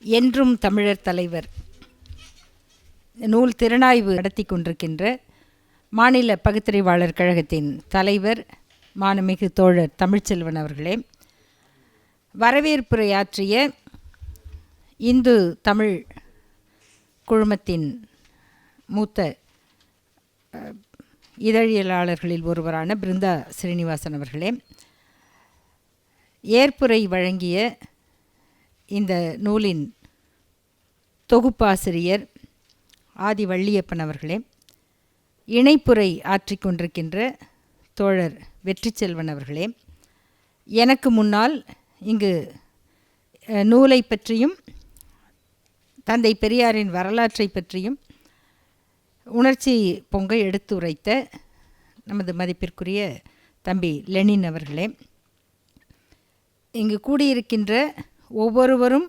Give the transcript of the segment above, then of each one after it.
என்றும் தமிழர் தலைவர் நூல் திறனாய்வு நடத்தி கொண்டிருக்கின்ற மாநில பகுத்தறிவாளர் கழகத்தின் தலைவர் மாண்புமிகு தோழர் தமிழ்ச்செல்வன் அவர்களே, வரவேற்புரையாற்றிய இந்து தமிழ் குழுமத்தின் மூத்த இதழியலாளர்களில் ஒருவரான பிருந்தா ஸ்ரீனிவாசன் அவர்களே, ஏற்புரை வழங்கிய இந்த நூலின் தொகுப்பாசிரியர் ஆதி வள்ளியப்பன் அவர்களே, இணைப்புரை ஆற்றிக்கொண்டிருக்கின்ற தோழர் வெற்றி செல்வன் அவர்களே, எனக்கு முன்னால் இங்கு நூலை பற்றியும் தந்தை பெரியாரின் வரலாற்றை பற்றியும் உணர்ச்சி பொங்க எடுத்து உரைத்த நமது மதிப்பிற்குரிய தம்பி லெனின் அவர்களே, இங்கு கூடியிருக்கின்ற ஒவ்வொருவரும்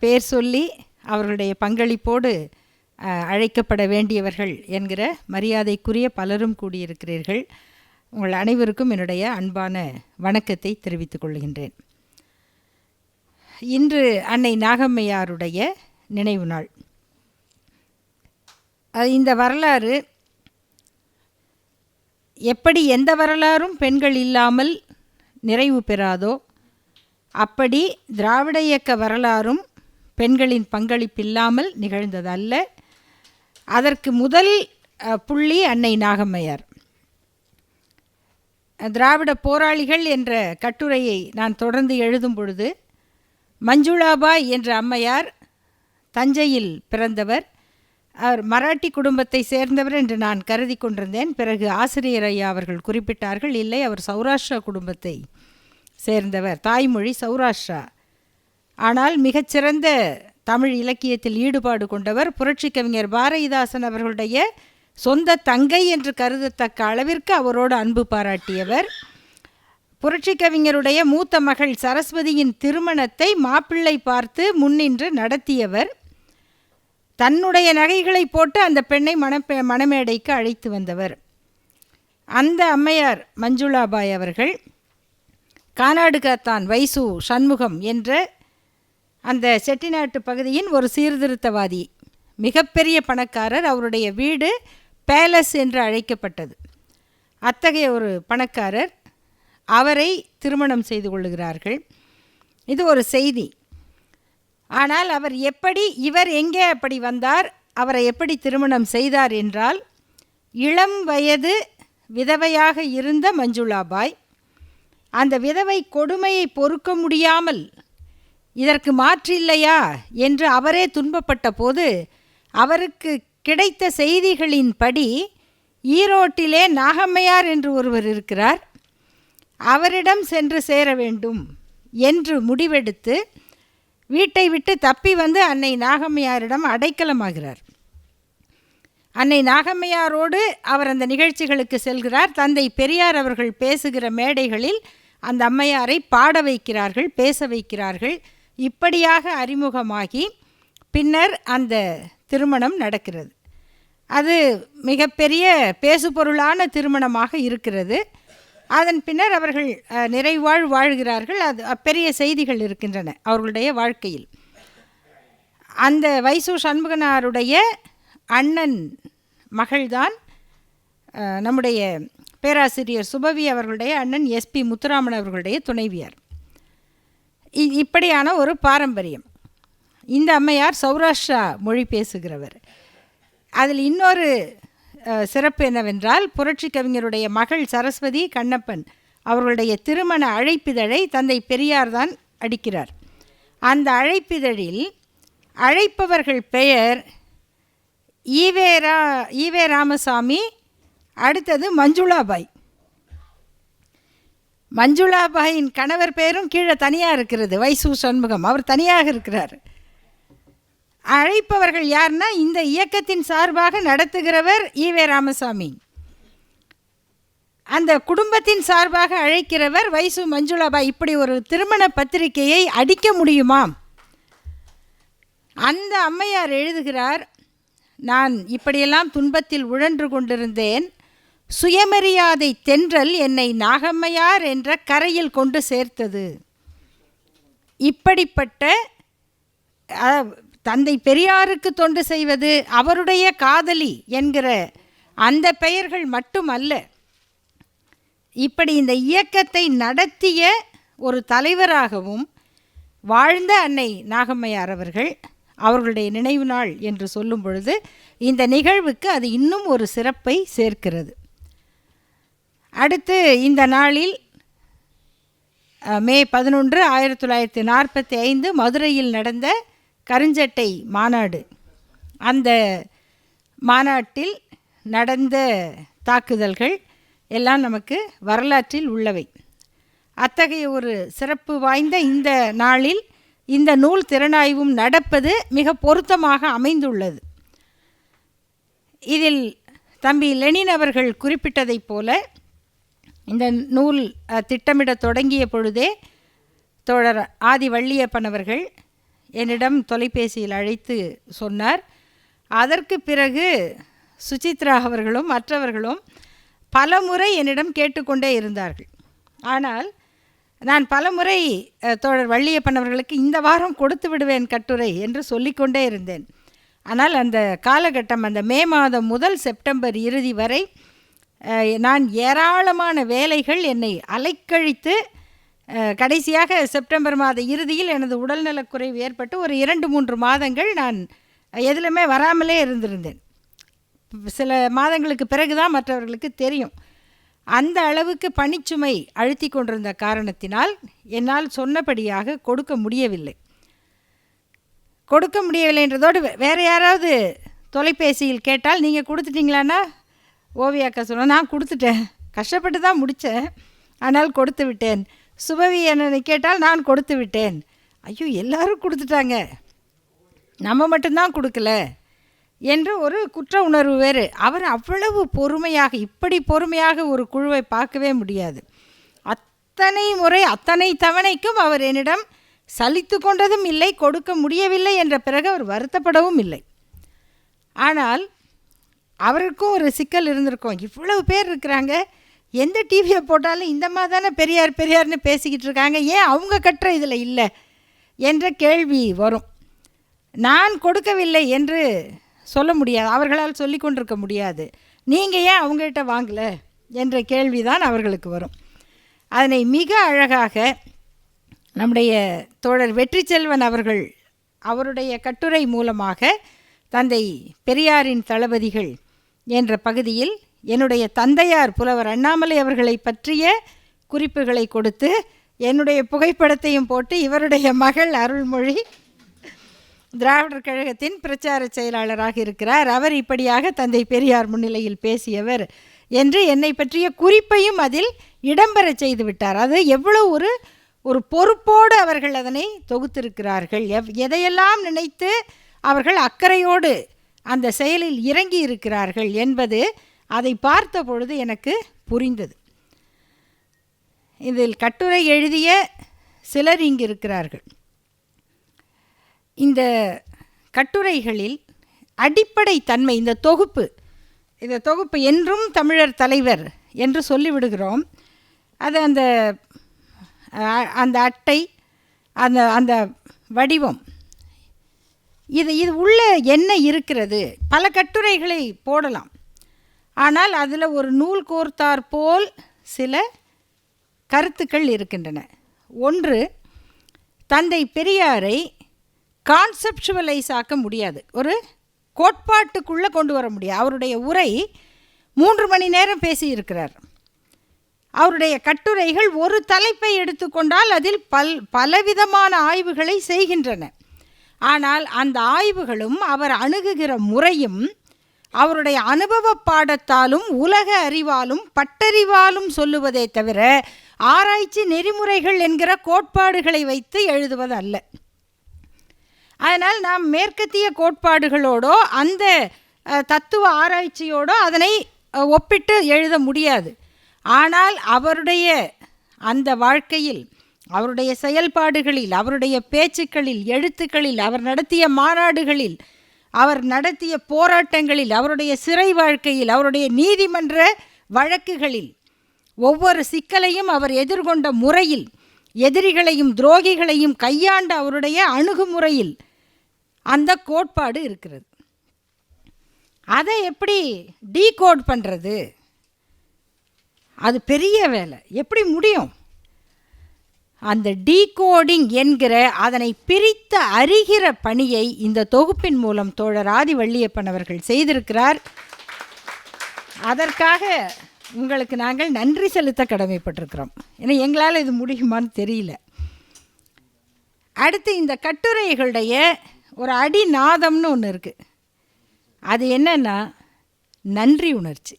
பேர் சொல்லி அவர்களுடைய பங்களிப்போடு அழைக்கப்பட வேண்டியவர்கள் என்கிற மரியாதைக்குரிய பலரும் கூடியிருக்கிறீர்கள். உங்கள் அனைவருக்கும் என்னுடைய அன்பான வணக்கத்தை தெரிவித்துக் கொள்கின்றேன். இன்று அன்னை நாகம்மையாருடைய நினைவு நாள். இந்த வரலாறு எப்படி எந்த வரலாறும் பெண்கள் இல்லாமல் நிறைவு பெறாதோ அப்படி திராவிட இயக்க வரலாறும் பெண்களின் பங்களிப்பில்லாமல் நிகழ்ந்ததல்ல. அதற்கு முதல் புள்ளி அன்னை நாகம்மையார். திராவிட போராளிகள் என்ற கட்டுரையை நான் தொடர்ந்து எழுதும் பொழுது மஞ்சுளாபாய் என்ற அம்மையார் தஞ்சையில் பிறந்தவர். அவர் மராட்டி குடும்பத்தை சேர்ந்தவர் என்று நான் கருதி கொண்டிருந்தேன். பிறகு ஆசிரியர் ஐயா அவர்கள் குறிப்பிட்டார்கள், இல்லை, அவர் சௌராஷ்டிரா குடும்பத்தை சேர்ந்தவர், தாய்மொழி சௌராஷ்டிரா. ஆனால் மிகச்சிறந்த தமிழ் இலக்கியத்தில் ஈடுபாடு கொண்டவர். புரட்சி கவிஞர் பாரதிதாசன் அவர்களுடைய சொந்த தங்கை என்று கருதத்தக்க அளவிற்கு அவரோடு அன்பு பாராட்டியவர். புரட்சி கவிஞருடைய மூத்த மகள் சரஸ்வதியின் திருமணத்தை மாப்பிள்ளை பார்த்து முன்னின்று நடத்தியவர். தன்னுடைய நகைகளை போட்டு அந்த பெண்ணை மணமேடைக்கு அழைத்து வந்தவர். அந்த அம்மையார் மஞ்சுளாபாய் அவர்கள் கானாடுகாத்தான் வைசு சண்முகம் என்ற அந்த செட்டிநாட்டு பகுதியின் ஒரு சீர்திருத்தவாதி, மிகப்பெரிய பணக்காரர். அவருடைய வீடு பேலஸ் என்று அழைக்கப்பட்டது. அத்தகைய ஒரு பணக்காரர் அவரை திருமணம் செய்து கொள்ளுகிறார்கள். இது ஒரு செய்தி. ஆனால் இவர் எங்கே அப்படி வந்தார், அவரை எப்படி திருமணம் செய்தார் என்றால், இளம் வயது விதவையாக இருந்த மஞ்சுளாபாய் அந்த விதவை கொடுமையை பொறுக்க முடியாமல் இதற்கு மாற்றில்லையா என்று அவரே துன்பப்பட்ட போது அவருக்கு கிடைத்த செய்திகளின்படி ஈரோட்டிலே நாகம்மையார் என்று ஒருவர் இருக்கிறார், அவரிடம் சென்று சேர வேண்டும் என்று முடிவெடுத்து வீட்டை விட்டு தப்பி வந்து அன்னை நாகம்மையாரிடம் அடைக்கலமாகிறார். அன்னை நாகம்மையாரோடு அவர் அந்த நிகழ்ச்சிகளுக்கு செல்கிறார். தந்தை பெரியார் அவர்கள் பேசுகிற மேடைகளில் அந்த அம்மையாரை பாட வைக்கிறார்கள், பேச வைக்கிறார்கள். இப்படியாக அறிமுகமாகி பின்னர் அந்த திருமணம் நடக்கிறது. அது மிகப்பெரிய பேசுபொருளான திருமணமாக இருக்கிறது. அதன் பின்னர் அவர்கள் நிறைவாழ் வாழ்கிறார்கள். அது பெரிய செய்திகள் இருக்கின்றன அவர்களுடைய வாழ்க்கையில். அந்த வைசு சண்முகனாருடைய அண்ணன் மகள்தான் நம்முடைய பேராசிரியர் சுபவி அவர்களுடைய அண்ணன் எஸ்பி முத்துராமன் அவர்களுடைய துணைவியார். இப்படியான ஒரு பாரம்பரியம். இந்த அம்மையார் சௌராஷ்டிரா மொழி பேசுகிறவர். அதில் இன்னொரு சிறப்பு என்னவென்றால், புரட்சி கவிஞருடைய மகள் சரஸ்வதி கண்ணப்பன் அவர்களுடைய திருமண அழைப்பிதழை தந்தை பெரியார் தான் அடிக்கிறார். அந்த அழைப்பிதழில் அழைப்பவர்கள் பெயர் ஈவே ராமசாமி, அடுத்தது மஞ்சுளாபாய். மஞ்சுளாபாயின் கணவர் பெயரும் கீழே தனியாக இருக்கிறது, வைசு சண்முகம். அவர் தனியாக இருக்கிறார். அழைப்பவர்கள் யார்னா இந்த இயக்கத்தின் சார்பாக நடத்துகிறவர் ஈவே ராமசாமி, அந்த குடும்பத்தின் சார்பாக அழைக்கிறவர் வைசு மஞ்சுளாபாய். இப்படி ஒரு திருமண பத்திரிகையை அடிக்க முடியுமா? அந்த அம்மையார் எழுதுகிறார், நான் இப்படியெல்லாம் துன்பத்தில் உழன்று கொண்டிருந்தேன், சுயமரியாதை தென்றல் என்னை நாகம்மையார் என்ற கரையில் கொண்டு சேர்த்தது. இப்படிப்பட்ட தந்தை பெரியாருக்கு தொண்டு செய்வது, அவருடைய காதலி என்கிற அந்த பெயர்கள் மட்டுமல்ல, இப்படி இந்த இயக்கத்தை நடத்திய ஒரு தலைவராகவும் வாழ்ந்த அன்னை நாகம்மையார் அவர்களுடைய நினைவு நாள் என்று சொல்லும் பொழுது இந்த நிகழ்வுக்கு அது இன்னும் ஒரு சிறப்பை சேர்க்கிறது. அடுத்து இந்த நாளில் மே 11, 1945 மதுரையில் நடந்த கருஞ்சட்டை மாநாடு, அந்த மாநாட்டில் நடந்த தாக்குதல்கள் எல்லாம் நமக்கு வரலாற்றில் உள்ளவை. அத்தகைய ஒரு சிறப்பு வாய்ந்த இந்த நாளில் இந்த நூல் திறனாய்வும் நடப்பது மிக பொருத்தமாக அமைந்துள்ளது. இதில் தம்பி லெனின் அவர்கள் குறிப்பிட்டதைப் போல இந்த நூல் திட்டமிட தொடங்கிய பொழுதே தோழர் ஆதி வள்ளியப்பன் அவர்கள் என்னிடம் தொலைபேசியில் அழைத்து சொன்னார். அதற்கு பிறகு சுசித்ரா அவர்களும் மற்றவர்களும் பலமுறை என்னிடம் கேட்டுக்கொண்டே இருந்தார்கள். ஆனால் நான் பலமுறை தோழர் வள்ளியப்பன் அவர்களுக்கு இந்த வாரம் கொடுத்து விடுவேன் கட்டுரை என்று சொல்லிக்கொண்டே இருந்தேன். ஆனால் அந்த காலகட்டம், அந்த மே மாதம் முதல் செப்டம்பர் இறுதி வரை நான் ஏராளமான வேலைகள் என்னை அலைக்கழித்து கடைசியாக செப்டம்பர் மாத இறுதியில் எனது உடல்நலக்குறைவு ஏற்பட்டு ஒரு 2-3 மாதங்கள் நான் எதுலையுமே வராமலே இருந்திருந்தேன். சில மாதங்களுக்கு பிறகுதான் மற்றவர்களுக்கு தெரியும். அந்த அளவுக்கு பணிச்சுமை அழுத்தி கொண்டிருந்த காரணத்தினால் என்னால் சொன்னபடியாக கொடுக்க முடியவில்லை என்றதோடு வேறு யாராவது தொலைபேசியில் கேட்டால் நீங்கள் கொடுத்துட்டீங்களான்னா ஓவியாக்கா சொன்னால் நான் கொடுத்துட்டேன், கஷ்டப்பட்டு தான் முடித்தேன், ஆனால் கொடுத்து விட்டேன். சுபவி என்னை கேட்டால் நான் கொடுத்து விட்டேன். ஐயோ, எல்லாரும் கொடுத்துட்டாங்க, நம்ம மட்டும்தான் கொடுக்கல என்று ஒரு குற்ற உணர்வு வேறு. அவர் அவ்வளவு பொறுமையாக, இப்படி பொறுமையாக ஒரு குழுவை பார்க்கவே முடியாது. அத்தனை முறை அத்தனை தவணைக்கும் அவர் என்னிடம் சலித்து கொண்டதும் இல்லை, கொடுக்க முடியவில்லை என்ற பிறகு அவர் வருத்தப்படவும் இல்லை. ஆனால் அவருக்கும் ஒரு சிக்கல் இருந்திருக்கும். இவ்வளவு பேர் இருக்கிறாங்க, எந்த டிவியை போட்டாலும் இந்த மாதிரி தானே பெரியார்னு பேசிக்கிட்டு இருக்காங்க, ஏன் அவங்க கட்டுற இதில் இல்லை என்ற கேள்வி வரும். நான் கொடுக்கவில்லை என்று சொல்ல முடியாது, அவர்களால் சொல்லி கொண்டிருக்க முடியாது. நீங்கள் ஏன் அவங்ககிட்ட வாங்கலை என்ற கேள்வி தான் அவர்களுக்கு வரும். அதனை மிக அழகாக நம்முடைய தோழர் வெற்றி செல்வன் அவர்கள் அவருடைய கட்டுரை மூலமாக தந்தை பெரியாரின் தளபதிகள் என்ற பகுதியில் என்னுடைய தந்தையார் புலவர் அண்ணாமலை அவர்களை பற்றிய குறிப்புகளை கொடுத்து என்னுடைய புகைப்படத்தையும் போட்டு, இவருடைய மகள் அருள்மொழி திராவிடர் கழகத்தின் பிரச்சார செயலாளராக இருக்கிறார், அவர் இப்படியாக தந்தை பெரியார் முன்னிலையில் பேசியவர் என்று என்னை பற்றிய குறிப்பையும் அதில் இடம்பெற செய்து விட்டார். அது எவ்வளவு ஒரு பொறுப்போடு அவர்கள் அதனை தொகுத்திருக்கிறார்கள், எதையெல்லாம் நினைத்து அவர்கள் அக்கறையோடு அந்த செயலில் இறங்கி இருக்கிறார்கள் என்பது அதை பார்த்த பொழுது எனக்கு புரிந்தது. இதில் கட்டுரை எழுதிய சிலர் இங்கு இருக்கிறார்கள். இந்த கட்டுரைகளில் அடிப்படை தன்மை, இந்த தொகுப்பு என்றும் தமிழர் தலைவர் என்று சொல்லிவிடுகிறோம். அது அந்த அட்டை, அந்த வடிவம், இது உள்ள என்ன இருக்கிறது? பல கட்டுரைகளை போடலாம், ஆனால் அதில் ஒரு நூல் கோர்த்தார் போல் சில கருத்துக்கள் இருக்கின்றன. ஒன்று, தந்தை பெரியாரை கான்செப்சுவலைஸ் ஆக்க முடியாது, ஒரு கோட்பாட்டுக்குள்ளே கொண்டு வர முடியாது. அவருடைய உரை 3 மணி நேரம் பேசியிருக்கிறார். அவருடைய கட்டுரைகள் ஒரு தலைப்பை எடுத்துக்கொண்டால் அதில் பலவிதமான ஆய்வுகளை செய்கின்றன. ஆனால் அந்த ஆய்வுகளும் அவர் அணுகுகிற முறையும் அவருடைய அனுபவ பாடத்தாலும் உலக அறிவாலும் பட்டறிவாலும் சொல்லுவதே தவிர ஆராய்ச்சி நெறிமுறைகள் என்கிற கோட்பாடுகளை வைத்து எழுதுவதல்ல. அதனால் நாம் மேற்கத்திய கோட்பாடுகளோடோ அந்த தத்துவ ஆராய்ச்சியோடோ அதனை ஒப்பிட்டு எழுத முடியாது. ஆனால் அவருடைய அந்த வாழ்க்கையில், அவருடைய செயல்பாடுகளில், அவருடைய பேச்சுக்களில், எழுத்துக்களில், அவர் நடத்திய மாநாடுகளில், அவர் நடத்திய போராட்டங்களில், அவருடைய சிறை வாழ்க்கையில், அவருடைய நீதிமன்ற வழக்குகளில், ஒவ்வொரு சிக்கலையும் அவர் எதிர்கொண்ட முறையில், எதிரிகளையும் துரோகிகளையும் கையாண்ட அவருடைய அணுகுமுறையில் அந்த கோட்பாடு இருக்கிறது. அதை எப்படி டீகோட் பண்ணுறது? அது பெரிய வேலை. எப்படி முடியும்? அந்த டீகோடிங் என்கிற அதனை பிரித்து அறிகிற பணியை இந்த தொகுப்பின் மூலம் தோழர் ஆதி வள்ளியப்பன் அவர்கள் செய்திருக்கிறார். அதற்காக உங்களுக்கு நாங்கள் நன்றி செலுத்த கடமைப்பட்டிருக்கிறோம். ஏன்னா எங்களால் இது முடியுமான்னு தெரியல. அடுத்து இந்த கட்டுரைகளுடைய ஒரு அடிநாதம்னு ஒன்று இருக்குது. அது என்னன்னா நன்றி உணர்ச்சி.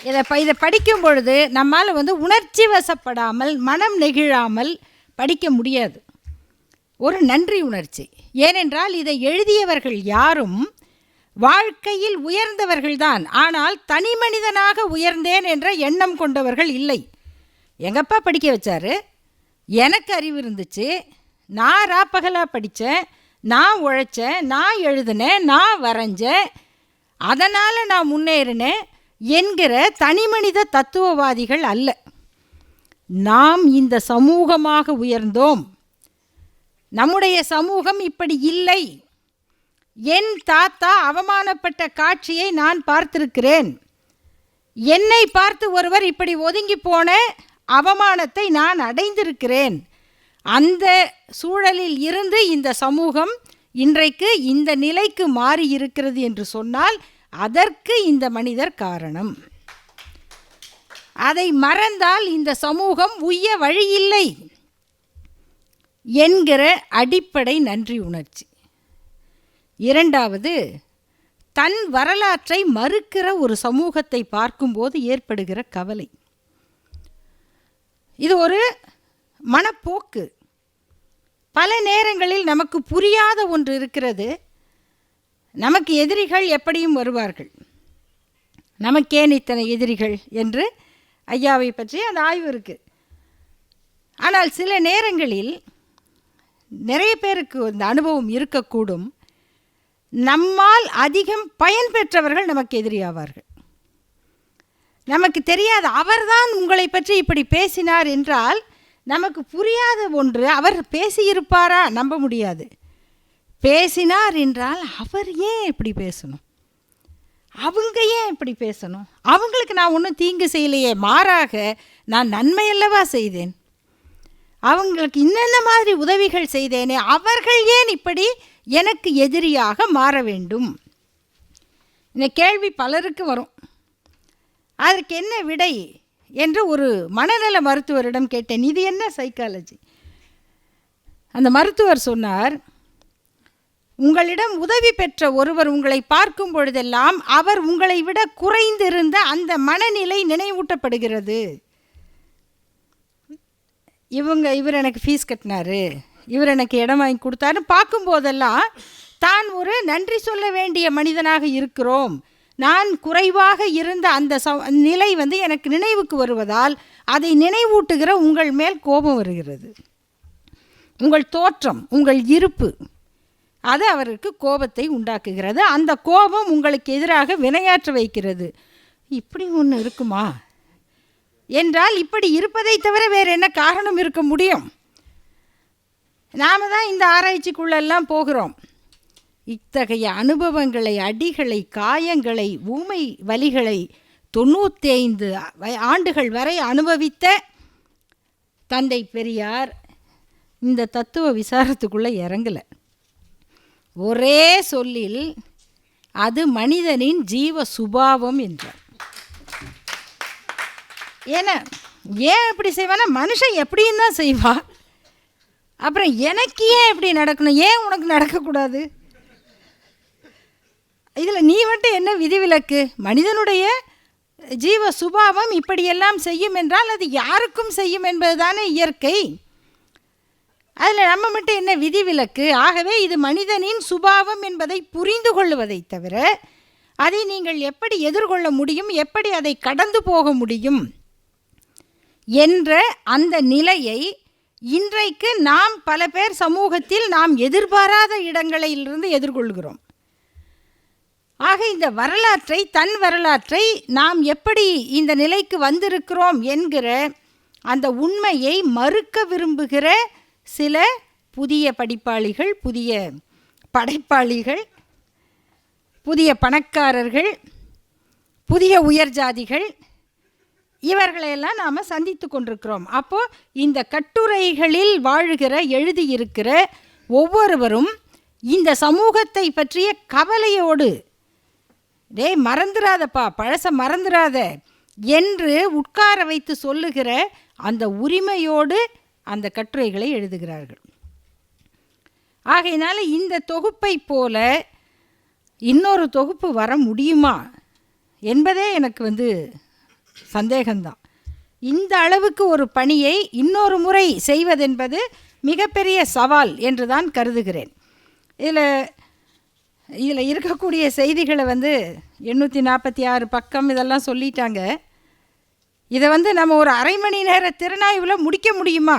இதை படிக்கும் பொழுது நம்மால் உணர்ச்சி வசப்படாமல் மனம் நெகிழாமல் படிக்க முடியாது. ஒரு நன்றி உணர்ச்சி. ஏனென்றால் இதை எழுதியவர்கள் யாரும் வாழ்க்கையில் உயர்ந்தவர்கள்தான், ஆனால் தனி மனிதனாக உயர்ந்தேன் என்ற எண்ணம் கொண்டவர்கள் இல்லை. எங்கப்பா படிக்க வச்சார், எனக்கு அறிவு இருந்துச்சு, நான் ராப்பகலாக படித்தேன், நான் உழைச்சேன், நான் எழுதினேன், நான் வரைஞ்சேன், அதனால் நான் முன்னேறினேன் என்கிற தனிமனித தத்துவவாதிகள் அல்ல. நாம் இந்த சமூகமாக உயர்ந்தோம். நம்முடைய சமூகம் இப்படி இல்லை. என் தாத்தா அவமானப்பட்ட காட்சியை நான் பார்த்திருக்கிறேன். என்னை பார்த்து ஒருவர் இப்படி ஒதுங்கி போன அவமானத்தை நான் அடைந்திருக்கிறேன். அந்த சூழலில் இருந்து இந்த சமூகம் இன்றைக்கு இந்த நிலைக்கு மாறி இருக்கிறது என்று சொன்னால் அதற்கு இந்த மனிதர் காரணம். அதை மறந்தால் இந்த சமூகம் உய்ய வழியில்லை என்கிற அடிப்படை நன்றி உணர்ச்சி. இரண்டாவது, தன் வரலாற்றை மறுக்கிற ஒரு சமூகத்தை பார்க்கும்போது ஏற்படுகிற கவலை. இது ஒரு மனப்போக்கு. பல நேரங்களில் நமக்கு புரியாத ஒன்று இருக்கிறது. நமக்கு எதிரிகள் எப்படியும் வருவார்கள். நமக்கேன் இத்தனை எதிரிகள் என்று ஐயாவை பற்றி அந்த ஆய்வு இருக்குது. ஆனால் சில நேரங்களில் நிறைய பேருக்கு இந்த அனுபவம் இருக்கக்கூடும். நம்மால் அதிகம் பயன் பெற்றவர்கள் நமக்கு எதிரியாவார்கள். நமக்கு தெரியாது, அவர்தான் உங்களை பற்றி இப்படி பேசினார் என்றால் நமக்கு புரியாத ஒன்று. அவர் பேசியிருப்பாரா? நம்ப முடியாது. பேசினார் என்றால் அவர் ஏன் இப்படி பேசணும், அவங்க ஏன் இப்படி பேசணும், அவங்களுக்கு நான் ஒன்றும் தீங்கு செய்யலையே, மாறாக நான் நன்மையல்லவா செய்தேன், அவங்களுக்கு இன்னென்ன மாதிரி உதவிகள் செய்தேனே, அவர்கள் ஏன் இப்படி எனக்கு எதிரியாக மாற வேண்டும்? இந்த கேள்வி பலருக்கு வரும். அதற்கு என்ன விடை என்று ஒரு மனநல மருத்துவரிடம் கேட்டேன். இது என்ன சைக்காலஜி? அந்த மருத்துவர் சொன்னார், உங்களிடம் உதவி பெற்ற ஒருவர் உங்களை பார்க்கும் பொழுதெல்லாம் அவர் உங்களை விட குறைந்திருந்த அந்த மனநிலை நினைவூட்டப்படுகிறது. இவர் எனக்கு ஃபீஸ் கட்டினாரு, இவர் எனக்கு இடம் வாங்கி கொடுத்தாரு பார்க்கும்போதெல்லாம் தான் ஒரு நன்றி சொல்ல வேண்டிய மனிதனாக இருக்கிறோம். நான் குறைவாக இருந்த அந்த நிலை எனக்கு நினைவுக்கு வருவதால் அதை நினைவூட்டுகிற உங்கள் மேல் கோபம் வருகிறது. உங்கள் தோற்றம், உங்கள் இருப்பு, அது அவருக்கு கோபத்தை உண்டாக்குகிறது. அந்த கோபம் உங்களுக்கு எதிராக வினையாற்ற வைக்கிறது. இப்படி ஒன்று இருக்குமா என்றால் இப்படி இருப்பதை தவிர வேறு என்ன காரணம் இருக்க முடியும்? நாம் தான் இந்த ஆராய்ச்சிக்குள்ளெல்லாம் போகிறோம். இத்தகைய அனுபவங்களை, அடிகளை, காயங்களை, ஊமை வலிகளை 95 ஆண்டுகள் வரை அனுபவித்த தந்தை பெரியார் இந்த தத்துவ விசாரத்துக்குள்ளே இறங்கலை. ஒரே சொல்லில் அது மனிதனின் ஜீவ சுபாவம் என்றார். ஏன் இப்படி செய்வானா, மனுஷன் எப்படின்னு தான் செய்வான். அப்புறம் எனக்கு ஏன் இப்படி நடக்கணும், ஏன் உனக்கு நடக்கக்கூடாது? இதில் நீ மட்டும் என்ன விதிவிலக்கு? மனிதனுடைய ஜீவ சுபாவம் இப்படியெல்லாம் செய்யும் என்றால் அது யாருக்கும் செய்யும் என்பது தானே இயற்கை. அதில் நம்ம மட்டும் என்ன விதிவிலக்கு? ஆகவே இது மனிதனின் சுபாவம் என்பதை புரிந்து கொள்வதை தவிர அதை நீங்கள் எப்படி எதிர்கொள்ள முடியும், எப்படி அதை கடந்து போக முடியும் என்ற அந்த நிலையை இன்றைக்கு நாம் பல பேர் சமூகத்தில் நாம் எதிர்பாராத இடங்களிலிருந்து எதிர்கொள்கிறோம். ஆக இந்த வரலாற்றை, தன் வரலாற்றை நாம் எப்படி இந்த நிலைக்கு வந்திருக்கிறோம் என்கிற அந்த உண்மையை மறுக்க விரும்புகிற சில புதிய படிப்பாளிகள், புதிய படைப்பாளிகள், புதிய பணக்காரர்கள், புதிய உயர் ஜாதிகள், இவர்களையெல்லாம் நாம் சந்தித்து கொண்டிருக்கிறோம். அப்போது இந்த கட்டுரைகளில் வாழுகிற எழுதியிருக்கிற ஒவ்வொருவரும் இந்த சமூகத்தை பற்றிய கவலையோடு, டேய் மறந்துடாதப்பா, பழச மறந்துடாத என்று உட்கார வைத்து சொல்லுகிற அந்த உரிமையோடு அந்த கட்டுரைகளை எழுதுகிறார்கள். ஆகையினால இந்த தொகுப்பை போல இன்னொரு தொகுப்பு வர முடியுமா என்பதே எனக்கு சந்தேகம்தான். இந்த அளவுக்கு ஒரு பணியை இன்னொரு முறை செய்வதென்பது மிகப்பெரிய சவால் என்று தான் கருதுகிறேன். இதில் இருக்கக்கூடிய செய்திகளை 846 பக்கம் இதெல்லாம் சொல்லிட்டாங்க. இதை நம்ம ஒரு அரை மணி நேர திறனாய்வில் முடிக்க முடியுமா?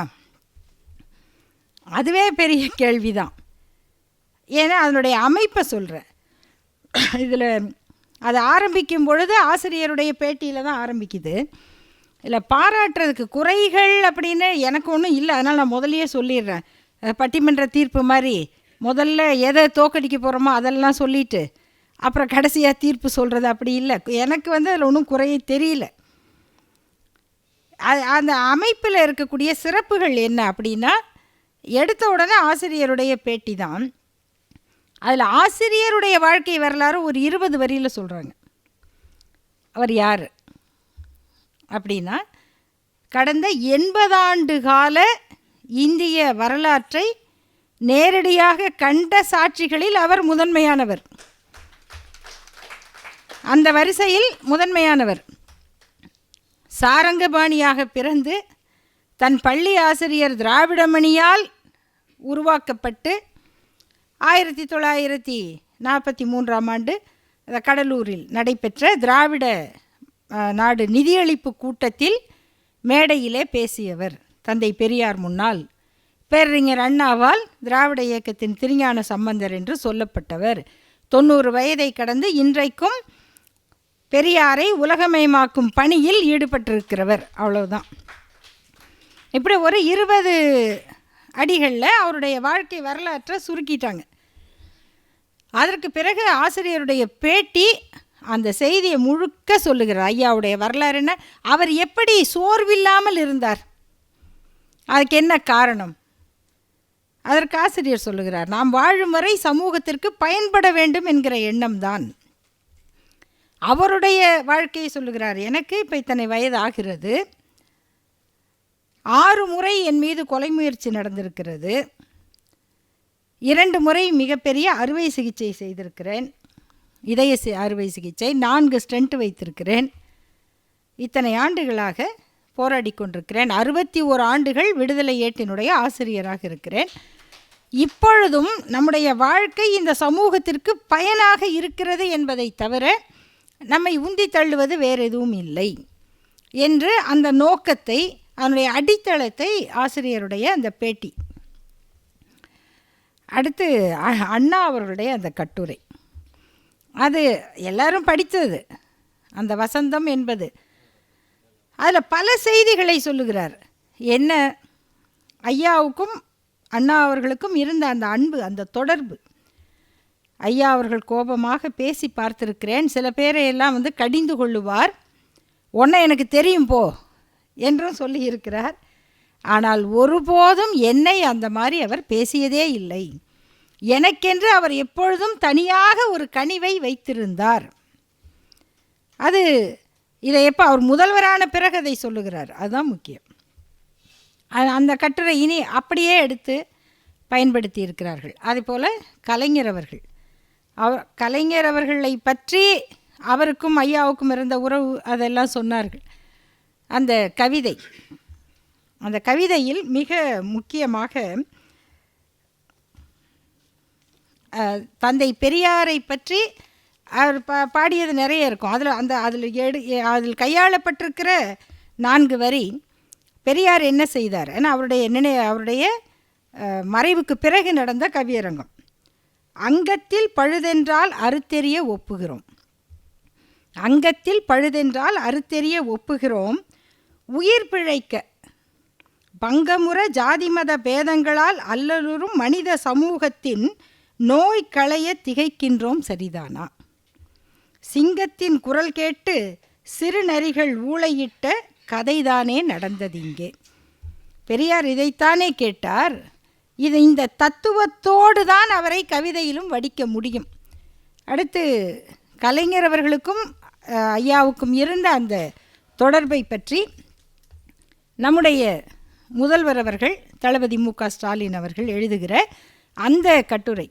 அதுவே பெரிய கேள்விதான். ஏன்னா அதனுடைய அமைப்பை சொல்கிறேன். இதில் அது ஆரம்பிக்கும் பொழுது ஆசிரியருடைய பேட்டியில் தான் ஆரம்பிக்குது. இல்லை பாராட்டுறதுக்கு குறைகள் அப்படின்னு எனக்கு ஒன்றும் இல்லை. அதனால் நான் முதலையே சொல்லிடுறேன். பட்டிமன்ற தீர்ப்பு மாதிரி முதல்ல எதை தோக்கடிக்க போகிறோமோ அதெல்லாம் சொல்லிவிட்டு அப்புறம் கடைசியாக தீர்ப்பு சொல்கிறது அப்படி இல்லை. எனக்கு அதில் ஒன்றும் குறையே தெரியல. அந்த அமைப்பில் இருக்கக்கூடிய சிறப்புகள் என்ன அப்படின்னா, எடுத்த உடனே ஆசிரியருடைய பேட்டி தான். அதில் ஆசிரியருடைய வாழ்க்கை வரலாறு ஒரு 20 வரியில் சொல்கிறாங்க. அவர் யார் அப்படின்னா, கடந்த 80 ஆண்டு கால இந்திய வரலாற்றை நேரடியாக கண்ட சாட்சிகளில் அவர் முதன்மையானவர். அந்த வரிசையில் முதன்மையானவர். சாரங்கபாணியாக பிறந்து தன் பள்ளி ஆசிரியர் திராவிடமணியால் உருவாக்கப்பட்டு 1943ஆம் ஆண்டு கடலூரில் நடைபெற்ற திராவிட நாடு நிதியளிப்பு கூட்டத்தில் மேடையிலே பேசியவர். தந்தை பெரியார் முன்னால் பேரறிஞர் அண்ணாவால் திராவிட இயக்கத்தின் திருஞான சம்பந்தர் என்று சொல்லப்பட்டவர். 90 வயதை கடந்து இன்றைக்கும் பெரியாரை உலகமயமாக்கும் பணியில் ஈடுபட்டிருக்கிறவர். அவ்வளவுதான். இப்படி ஒரு 20 அடிகளில் அவருடைய வாழ்க்கை வரலாற்றை சுருக்கிட்டாங்க. அதற்கு பிறகு ஆசிரியருடைய பேட்டி அந்த செய்தியை முழுக்க சொல்லுகிறார். ஐயாவுடைய வரலாறு என்ன, அவர் எப்படி சோர்வில்லாமல் இருந்தார், அதுக்கு என்ன காரணம். அதற்கு ஆசிரியர் சொல்லுகிறார், நாம் வாழும் வரை சமூகத்திற்கு பயன்பட வேண்டும் என்கிற எண்ணம்தான். அவருடைய வாழ்க்கையை சொல்லுகிறார். எனக்கு இப்போ இத்தனை வயது ஆகிறது, 6 முறை என் மீது கொலை முயற்சி நடந்திருக்கிறது, 2 முறை மிகப்பெரிய அறுவை சிகிச்சை செய்திருக்கிறேன், இதய அறுவை சிகிச்சை, 4 ஸ்டென்ட் வைத்திருக்கிறேன், இத்தனை ஆண்டுகளாக போராடி கொண்டிருக்கிறேன், 61 ஆண்டுகள் விடுதலை ஏட்டினுடைய ஆசிரியராக இருக்கிறேன், இப்பொழுதும் நம்முடைய வாழ்க்கை இந்த சமூகத்திற்கு பயனாக இருக்கிறது என்பதை தவிர நம்மை உந்தி தள்ளுவது வேறு எதுவும் இல்லை என்று அந்த நோக்கத்தை, அதனுடைய அடித்தளத்தை ஆசிரியருடைய அந்த பேட்டி. அடுத்து அண்ணா அவர்களுடைய அந்த கட்டுரை, அது எல்லாரும் படித்தது, அந்த வசந்தம் என்பது. அதில் பல செய்திகளை சொல்லுகிறார். என்ன, ஐயாவுக்கும் அண்ணா அவர்களுக்கும் இருந்த அந்த அன்பு, அந்த தொடர்பு. ஐயா அவர்கள் கோபமாக பேசி பார்த்திருக்கிறேன், சில பேரை எல்லாம் கடிந்து கொள்ளுவார், ஒன்றை எனக்கு தெரியும் போ என்றும் சொல்லியிருக்கிறார். ஆனால் ஒருபோதும் என்னை அந்த மாதிரி அவர் பேசியதே இல்லை. எனக்கென்று அவர் எப்பொழுதும் தனியாக ஒரு கனிவை வைத்திருந்தார். அது இதை எப்போ அவர் முதல்வரான பிறகு அதை சொல்லுகிறார், அதுதான் முக்கியம். அந்த கட்டுரை இனி அப்படியே எடுத்து பயன்படுத்தி இருக்கிறார்கள். அதேபோல் கலைஞர் அவர்கள், கலைஞர் அவர்களை பற்றி அவருக்கும் ஐயாவுக்கும் இருந்த உறவு அதெல்லாம் சொன்னார்கள். அந்த கவிதை, அந்த கவிதையில் மிக முக்கியமாக தந்தை பெரியாரை பற்றி அவர் பாடியது நிறைய இருக்கும். அதில் கையாளப்பட்டிருக்கிற 4 வரி, பெரியார் என்ன செய்தார், ஏன்னா அவருடைய மறைவுக்கு பிறகு நடந்த கவியரங்கம். அங்கத்தில் பழுதென்றால் அறுத்தெறிய ஒப்புகிறோம், அங்கத்தில் பழுதென்றால் அறுத்தெறிய ஒப்புகிறோம், உயிர் பிழைக்க பங்கமுற ஜாதிமத பேதங்களால் அல்லலுறும் மனித சமூகத்தின் நோய் களைய திகைக்கின்றோம் சரிதானா? சிங்கத்தின் குரல் கேட்டு சிறுநரிகள் ஊளையிட்ட கதைதானே நடந்ததிங்கே. பெரியார் இதைத்தானே கேட்டார். இந்த தத்துவத்தோடு தான் அவரை கவிதையிலும் வடிக்க முடியும். அடுத்து கலைஞர் அவர்களுக்கும் ஐயாவுக்கும் இருந்த அந்த தொடர்பை பற்றி நம்முடைய முதல்வர் அவர்கள் தளபதி மு.க. ஸ்டாலின் அவர்கள் எழுதுகிற அந்த கட்டுரை,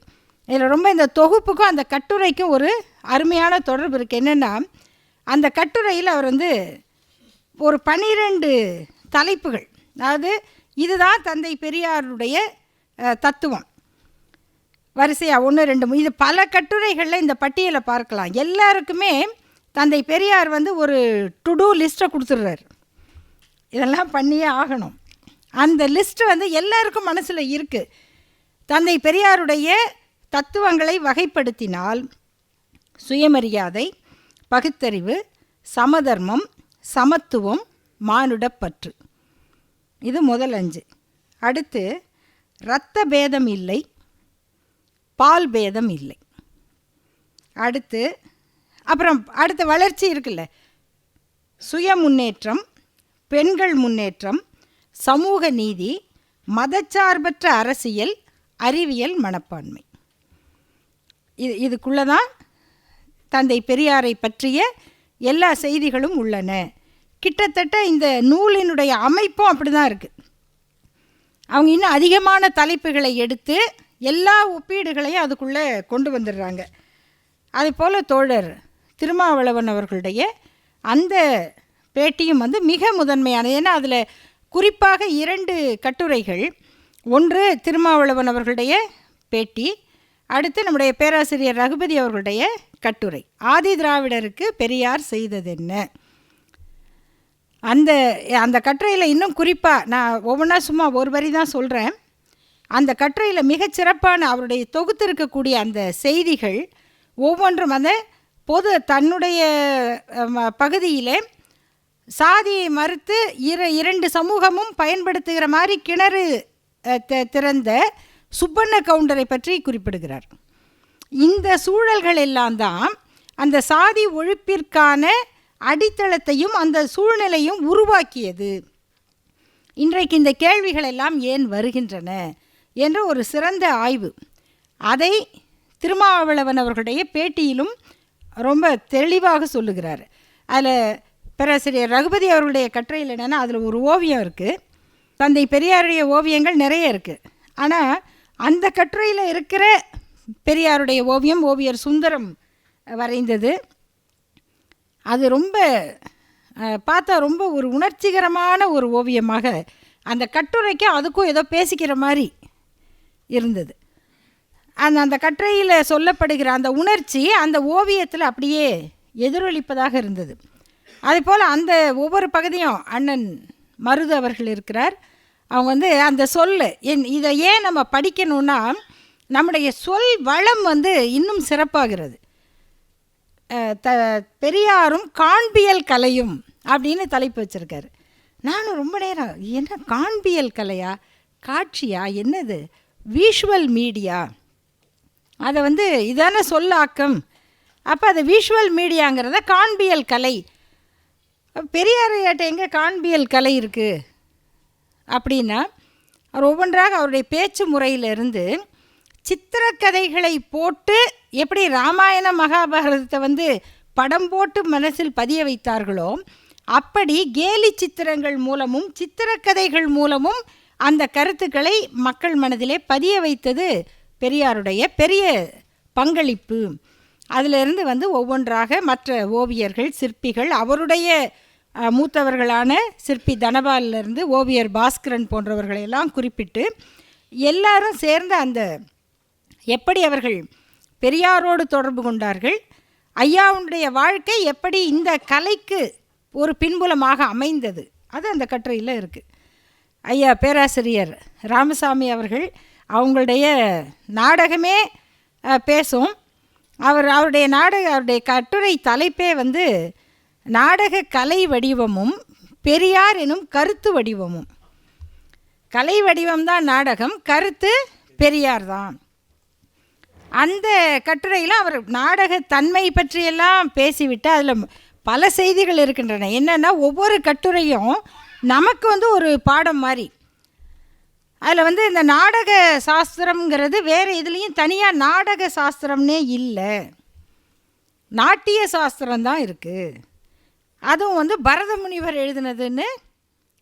இதில் ரொம்ப இந்த தொகுப்புக்கும் அந்த கட்டுரைக்கும் ஒரு அருமையான தொடர்பு இருக்குது. என்னென்னா, அந்த கட்டுரையில் அவர் ஒரு 12 தலைப்புகள், அதாவது இதுதான் தந்தை பெரியாருடைய தத்துவம், வரிசையாக 1 2 3 இது பல கட்டுரைகளில் இந்த பட்டியலை பார்க்கலாம். எல்லாருக்குமே தந்தை பெரியார் ஒரு டு டூ லிஸ்ட்டை கொடுத்துட்றாரு. இதெல்லாம் பண்ணியே ஆகணும். அந்த லிஸ்ட்டு எல்லாருக்கும் மனசில் இருக்குது. தந்தை பெரியாருடைய தத்துவங்களை வகைப்படுத்தினால் சுயமரியாதை, பகுத்தறிவு, சமதர்மம், சமத்துவம், மானுடப்பற்று, இது முதல் 5. அடுத்து இரத்த பேதம் இல்லை, பால் பேதம் இல்லை. அடுத்த வளர்ச்சி இருக்குல்ல, சுய முன்னேற்றம், பெண்கள் முன்னேற்றம், சமூக நீதி, மதச்சார்பற்ற அரசியல், அறிவியல் மனப்பான்மை. இதுக்குள்ளே தான் தந்தை பெரியாரை பற்றிய எல்லா செய்திகளும் உள்ளன. கிட்டத்தட்ட இந்த நூலினுடைய அமைப்பும் அப்படி தான் இருக்குது. அவங்க இன்னும் அதிகமான தலைப்புகளை எடுத்து எல்லா ஒப்பீடுகளையும் அதுக்குள்ளே கொண்டு வந்துடுறாங்க. அதுபோல் தோழர் திருமாவளவன் அவர்களுடைய அந்த பேட்டியும் மிக முதன்மையானது. ஏன்னா அதில் குறிப்பாக 2 கட்டுரைகள், ஒன்று திருமாவளவன் அவர்களுடைய பேட்டி, அடுத்து நம்முடைய பேராசிரியர் ரகுபதி அவர்களுடைய கட்டுரை, ஆதி திராவிடருக்கு பெரியார் செய்ததென்ன. அந்த கட்டுரையில் இன்னும் குறிப்பாக நான் ஒவ்வொன்றா சும்மா ஒரு வரி தான் சொல்கிறேன். அந்த கட்டுரையில் மிகச்சிறப்பான அவருடைய தொகுத்திருக்கக்கூடிய அந்த செய்திகள் ஒவ்வொன்றும் தன்னுடைய பகுதியிலே சாதியை மறுத்து 2 சமூகமும் பயன்படுத்துகிற மாதிரி கிணறு திறந்த சுப்பண்ண கவுண்டரை பற்றி குறிப்பிடுகிறார். இந்த சூழல்கள் எல்லாம் தான் அந்த சாதி ஒழிப்பிற்கான அடித்தளத்தையும் அந்த சூழ்நிலையும் உருவாக்கியது. இன்றைக்கு இந்த கேள்விகள் எல்லாம் ஏன் வருகின்றன என்ற ஒரு சிறந்த ஆய்வு. அதை திருமாவளவன் அவர்களுடைய பேட்டியிலும் ரொம்ப தெளிவாக சொல்லுகிறார். அதில் பேராசிரியர் ரகுபதி அவர்களுடைய கட்டுரையில் என்னென்னா, அதில் ஒரு ஓவியம் இருக்குது. தந்தை பெரியாருடைய ஓவியங்கள் நிறைய இருக்குது. ஆனால் அந்த கட்டுரையில் இருக்கிற பெரியாருடைய ஓவியம் ஓவியர் சுந்தரம் வரைந்தது. அது ரொம்ப பார்த்தா ரொம்ப ஒரு உணர்ச்சிகரமான ஒரு ஓவியமாக, அந்த கட்டுரைக்கும் அதுக்கும் ஏதோ பேசிக்கிற மாதிரி இருந்தது. அந்த கட்டுரையில் சொல்லப்படுகிற அந்த உணர்ச்சி அந்த ஓவியத்தில் அப்படியே எதிரொலிப்பதாக இருந்தது. அதுபோல் அந்த ஒவ்வொரு பகுதியும் அண்ணன் மருது அவர்கள் இருக்கிறார். அவங்க அந்த இதை ஏன் நம்ம படிக்கணும்னா, நம்முடைய சொல் வளம் இன்னும் சிறப்பாகிறது. பெரியாரும் காண்பியல் கலையும் அப்படின்னு தலைப்பு வச்சுருக்காரு. நானும் ரொம்ப நேரம் என்ன காண்பியல் கலையா, காட்சியா, என்னது விஷுவல் மீடியா, அதை இதான சொல்லாக்கம். அப்போ அது விஷுவல் மீடியாங்கிறத காண்பியல் கலை. பெரியார்கிட்ட எங்கே காண்பியல் கலை இருக்குது அப்படின்னா, அவர் ஒவ்வொன்றாக அவருடைய பேச்சு முறையிலிருந்து சித்திரக்கதைகளை போட்டு எப்படி ராமாயண மகாபாரதத்தை படம் போட்டு மனசில் பதிய வைத்தார்களோ, அப்படி கேலி சித்திரங்கள் மூலமும் சித்திரக்கதைகள் மூலமும் அந்த கருத்துக்களை மக்கள் மனதிலே பதிய வைத்தது பெரியாருடைய பெரிய பங்களிப்பு. அதிலிருந்து ஒவ்வொன்றாக மற்ற ஓவியர்கள், சிற்பிகள், அவருடைய மூத்தவர்களான சிற்பி தனபாலிருந்து ஓவியர் பாஸ்கரன் போன்றவர்களையெல்லாம் குறிப்பிட்டு எல்லாரும் சேர்ந்த அந்த எப்படி அவர்கள் பெரியாரோடு தொடர்பு கொண்டார்கள், ஐயாவுடைய வாழ்க்கை எப்படி இந்த கலைக்கு ஒரு பின்புலமாக அமைந்தது, அது அந்த கட்டுரையில் இருக்குது. ஐயா பேராசிரியர் ராமசாமி அவர்கள் அவங்களுடைய நாடகமே பேசும். அவருடைய கட்டுரை தலைப்பே நாடக கலை வடிவமும் பெரியார் எனும் கருத்து வடிவமும். கலை வடிவம்தான் நாடகம், கருத்து பெரியார் தான். அந்த கட்டுரையில் அவர் நாடகத்தன்மை பற்றியெல்லாம் பேசிவிட்டு அதில் பல செய்திகள் இருக்கின்றன. என்னென்னா, ஒவ்வொரு கட்டுரையும் நமக்கு ஒரு பாடம் மாதிரி. அதில் இந்த நாடக சாஸ்திரம்ங்கிறது வேறு எதுலேயும் தனியாக நாடக சாஸ்திரம்னே இல்லை, நாட்டிய சாஸ்திரம்தான் இருக்குது. அதுவும் பரத முனிவர் எழுதினதுன்னு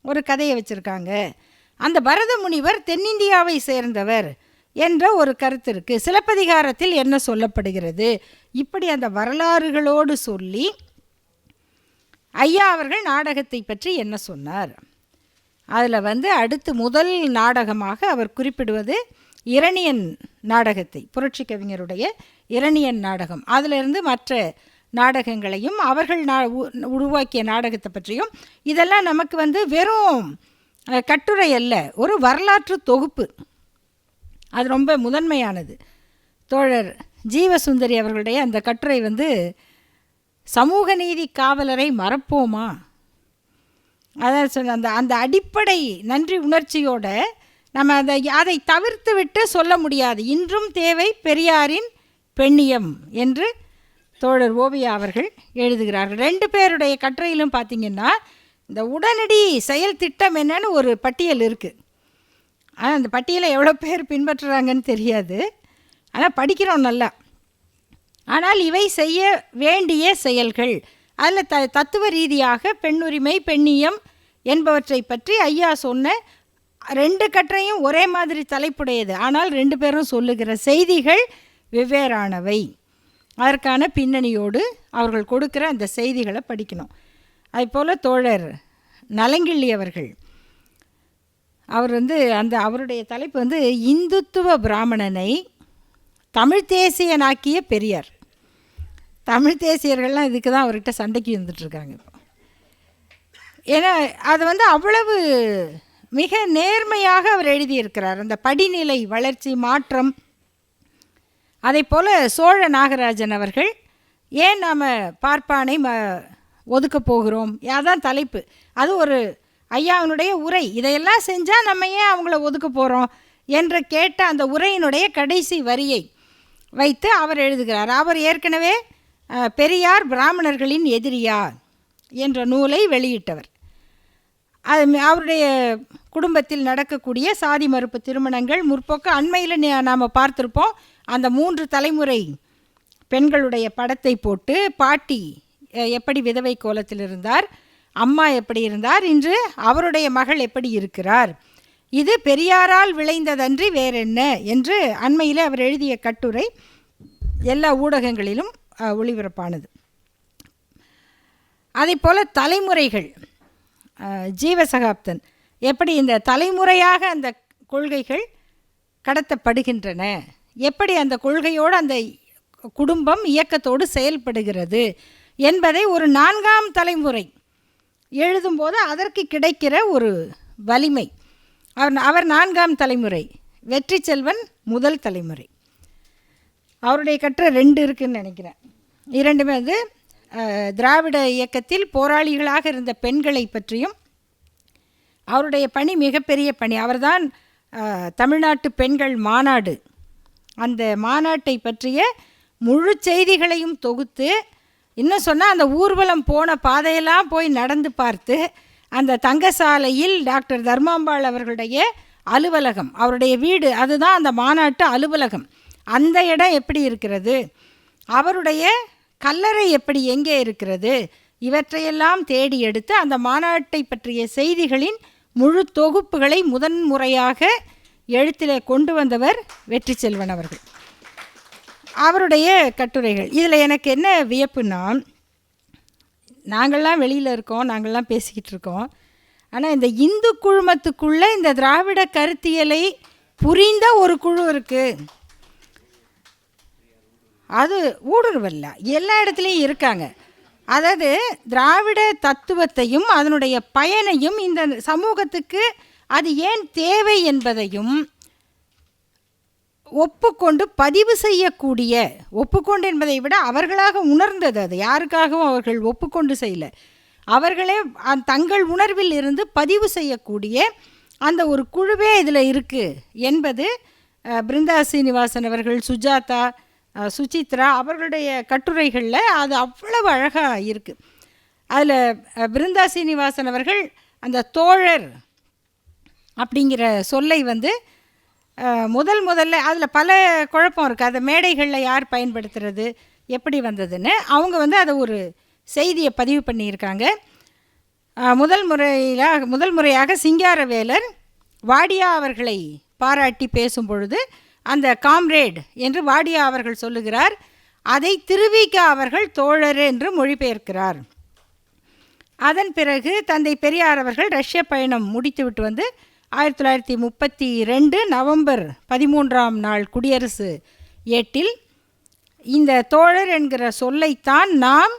ஒரு கதையை வச்சுருக்காங்க. அந்த பரத முனிவர் தென்னிந்தியாவை சேர்ந்தவர் என்ற ஒரு கருத்து இருக்குது. சிலப்பதிகாரத்தில் என்ன சொல்லப்படுகிறது, இப்படி அந்த வரலாறுகளோடு சொல்லி ஐயா அவர்கள் நாடகத்தை பற்றி என்ன சொன்னார். அதில் அடுத்து முதல் நாடகமாக அவர் குறிப்பிடுவது இரணியன் நாடகத்தை, புரட்சி கவிஞருடைய இரணியன் நாடகம். அதிலிருந்து மற்ற நாடகங்களையும் அவர்கள் உருவாக்கிய நாடகத்தை பற்றியும், இதெல்லாம் நமக்கு வெறும் கட்டுரை அல்ல, ஒரு வரலாற்று தொகுப்பு. அது ரொம்ப முதன்மையானது. தோழர் ஜீவசுந்தரி அவர்களுடைய அந்த கட்டுரை சமூக நீதி காவலரை மறப்போமா, அதான் சொன்ன அந்த அடிப்படை நன்றி உணர்ச்சியோடு நம்ம அதை தவிர்த்து விட்டு சொல்ல முடியாது. இன்றும் தேவை பெரியாரின் பெண்ணியம் என்று தோழர் ஓவியா அவர்கள் எழுதுகிறார்கள். 2 பேருடைய கட்டுரையிலும் பார்த்திங்கன்னா இந்த உடனடி செயல் திட்டம் என்னன்னு ஒரு பட்டியல் இருக்குது. ஆனால் அந்த பட்டியலை எவ்வளோ பேர் பின்பற்றுறாங்கன்னு தெரியாது, ஆனால் படிக்கிறோம் நல்லா. ஆனால் இவை செய்ய வேண்டிய செயல்கள், அதில் தத்துவ ரீதியாக பெண்ணுரிமை, பெண்ணியம் என்பவற்றை பற்றி ஐயா சொன்ன 2 கட்டுரையும் ஒரே மாதிரி தலைப்புடையது. ஆனால் 2 பேரும் சொல்லுகிற செய்திகள் வெவ்வேறானவை. அதற்கான பின்னணியோடு அவர்கள் கொடுக்குற அந்த செய்திகளை படிக்கணும். அதுபோல் தோழர் நலங்கிள்ளி அவர்கள், அவர் அவருடைய தலைப்பு இந்துத்துவ பிராமணனை தமிழ் தேசியனாக்கிய பெரியார். தமிழ் தேசியர்கள்லாம் இதுக்கு தான் அவர்கிட்ட சண்டைக்கு வந்துட்டுருக்காங்க இப்போ. ஏன்னா அது அவ்வளவு மிக நேர்மையாக அவர் எழுதியிருக்கிறார். அந்த படிநிலை வளர்ச்சி மாற்றம். அதை போல் சோழ நாகராஜன் அவர்கள், ஏன் நாம் பார்ப்பானை ஒதுக்கப் போகிறோம், அதான் தலைப்பு. அது ஒரு ஐயாவினுடைய உரை. இதையெல்லாம் செஞ்சால் நம்ம ஏன் அவங்கள ஒதுக்க போகிறோம் என்று கேட்ட அந்த உரையினுடைய கடைசி வரியை வைத்து அவர் எழுதுகிறார். அவர் ஏற்கனவே பெரியார் பிராமணர்களின் எதிரியா என்ற நூலை வெளியிட்டவர். அது அவருடைய குடும்பத்தில் நடக்கக்கூடிய சாதி மறுப்பு திருமணங்கள், முற்போக்கு அண்மையில் நாம் பார்த்துருப்போம். அந்த 3 தலைமுறை பெண்களுடைய படத்தை போட்டு பாட்டி எப்படி விதவை கோலத்தில் இருந்தார், அம்மா எப்படி இருந்தார், இன்று அவருடைய மகள் எப்படி இருக்கிறார், இது பெரியாரால் விளைந்ததன்றி வேறென்ன என்று அண்மையில் அவர் எழுதிய கட்டுரை எல்லா ஊடகங்களிலும் ஒளிபரப்பானது. அதே போல் தலைமுறைகள், ஜீவசகாப்தன் எப்படி இந்த தலைமுறையாக அந்த கொள்கைகள் கடத்தப்படுகின்றன, எப்படி அந்த கொள்கையோடு அந்த குடும்பம் இயக்கத்தோடு செயல்படுகிறது என்பதை ஒரு 4ஆம் தலைமுறை எழுதும்போது அதற்கு கிடைக்கிற ஒரு வலிமை. அவர் 4ஆம் தலைமுறை, வெற்றி செல்வன் முதல் தலைமுறை. அவருடைய கட்டுரை 2 இருக்குதுன்னு நினைக்கிறேன். 2மே திராவிட இயக்கத்தில் போராளிகளாக இருந்த பெண்களை பற்றியும், அவருடைய பணி மிகப்பெரிய பணி. அவர்தான் தமிழ்நாட்டு பெண்கள் மாநாடு, அந்த மாநாட்டை பற்றிய முழு செய்திகளையும் தொகுத்து, இன்னும் சொன்னால் அந்த ஊர்வலம் போன பாதையெல்லாம் போய் நடந்து பார்த்து, அந்த தங்கசாலையில் டாக்டர் தர்மாம்பாள் அவர்களுடைய அலுவலகம், அவருடைய வீடு, அதுதான் அந்த மாநாட்டு அலுவலகம். அந்த இடம் எப்படி இருக்கிறது, அவருடைய கல்லறை எப்படி எங்கே இருக்கிறது, இவற்றையெல்லாம் தேடி எடுத்து அந்த மாநாட்டை பற்றிய செய்திகளின் முழு தொகுப்புகளை முதன்முறையாக எழுத்திலே கொண்டு வந்தவர் வெற்றி செல்வன் அவர்கள். அவருடைய கட்டுரைகள் இதில் எனக்கு என்ன வியப்புன்னா, நாங்கள்லாம் வெளியில் இருக்கோம், நாங்கள்லாம் பேசிக்கிட்டு இருக்கோம், ஆனால் இந்த இந்து குழுமத்துக்குள்ளே இந்த திராவிட கருத்தியலை புரிந்த ஒரு குழு இருக்குது. அது ஊடுருவல்ல, எல்லா இடத்துலையும் இருக்காங்க. அதாவது திராவிட தத்துவத்தையும் அதனுடைய பயனையும் இந்த சமூகத்துக்கு அது ஏன் தேவை என்பதையும் ஒப்புக்கொண்டு பதிவு செய்யக்கூடிய, ஒப்புக்கொண்டு என்பதை விட அவர்களாக உணர்ந்தது, அது யாருக்காகவும் அவர்கள் ஒப்புக்கொண்டு செய்யலை, அவர்களே தங்கள் உணர்வில் இருந்து பதிவு செய்யக்கூடிய அந்த ஒரு குழுவே இதில் இருக்குது என்பது பிருந்தா சீனிவாசன் அவர்கள், சுஜாதா, சுசித்ரா அவர்களுடைய கட்டுரைகளில் அது அவ்வளவு அழகாக இருக்குது. அதில் பிருந்தா சீனிவாசன் அவர்கள் அந்த தோழர் அப்படிங்கிற சொல்லை வந்து முதல்ல அதில் பல குழப்பம் இருக்குது. அதை மேடைகளில் யார் பயன்படுத்துறது, எப்படி வந்ததுன்னு அவங்க வந்து அதை ஒரு செய்தியை பதிவு பண்ணியிருக்காங்க. முதல் முறையாக சிங்காரவேலர் வாடியா அவர்களை பாராட்டி பேசும் பொழுது அந்த காம்ரேட் என்று வாடியா அவர்கள் சொல்லுகிறார். அதை திருவிக அவர்கள் தோழர் என்று மொழிபெயர்க்கிறார். அதன் பிறகு தந்தை பெரியார் அவர்கள் ரஷ்ய பயணம் முடித்துவிட்டு வந்து 1932 நவம்பர் 13ஆம் நாள் குடியரசு ஏட்டில் இந்த தோழர் என்கிற சொல்லைத்தான் நாம்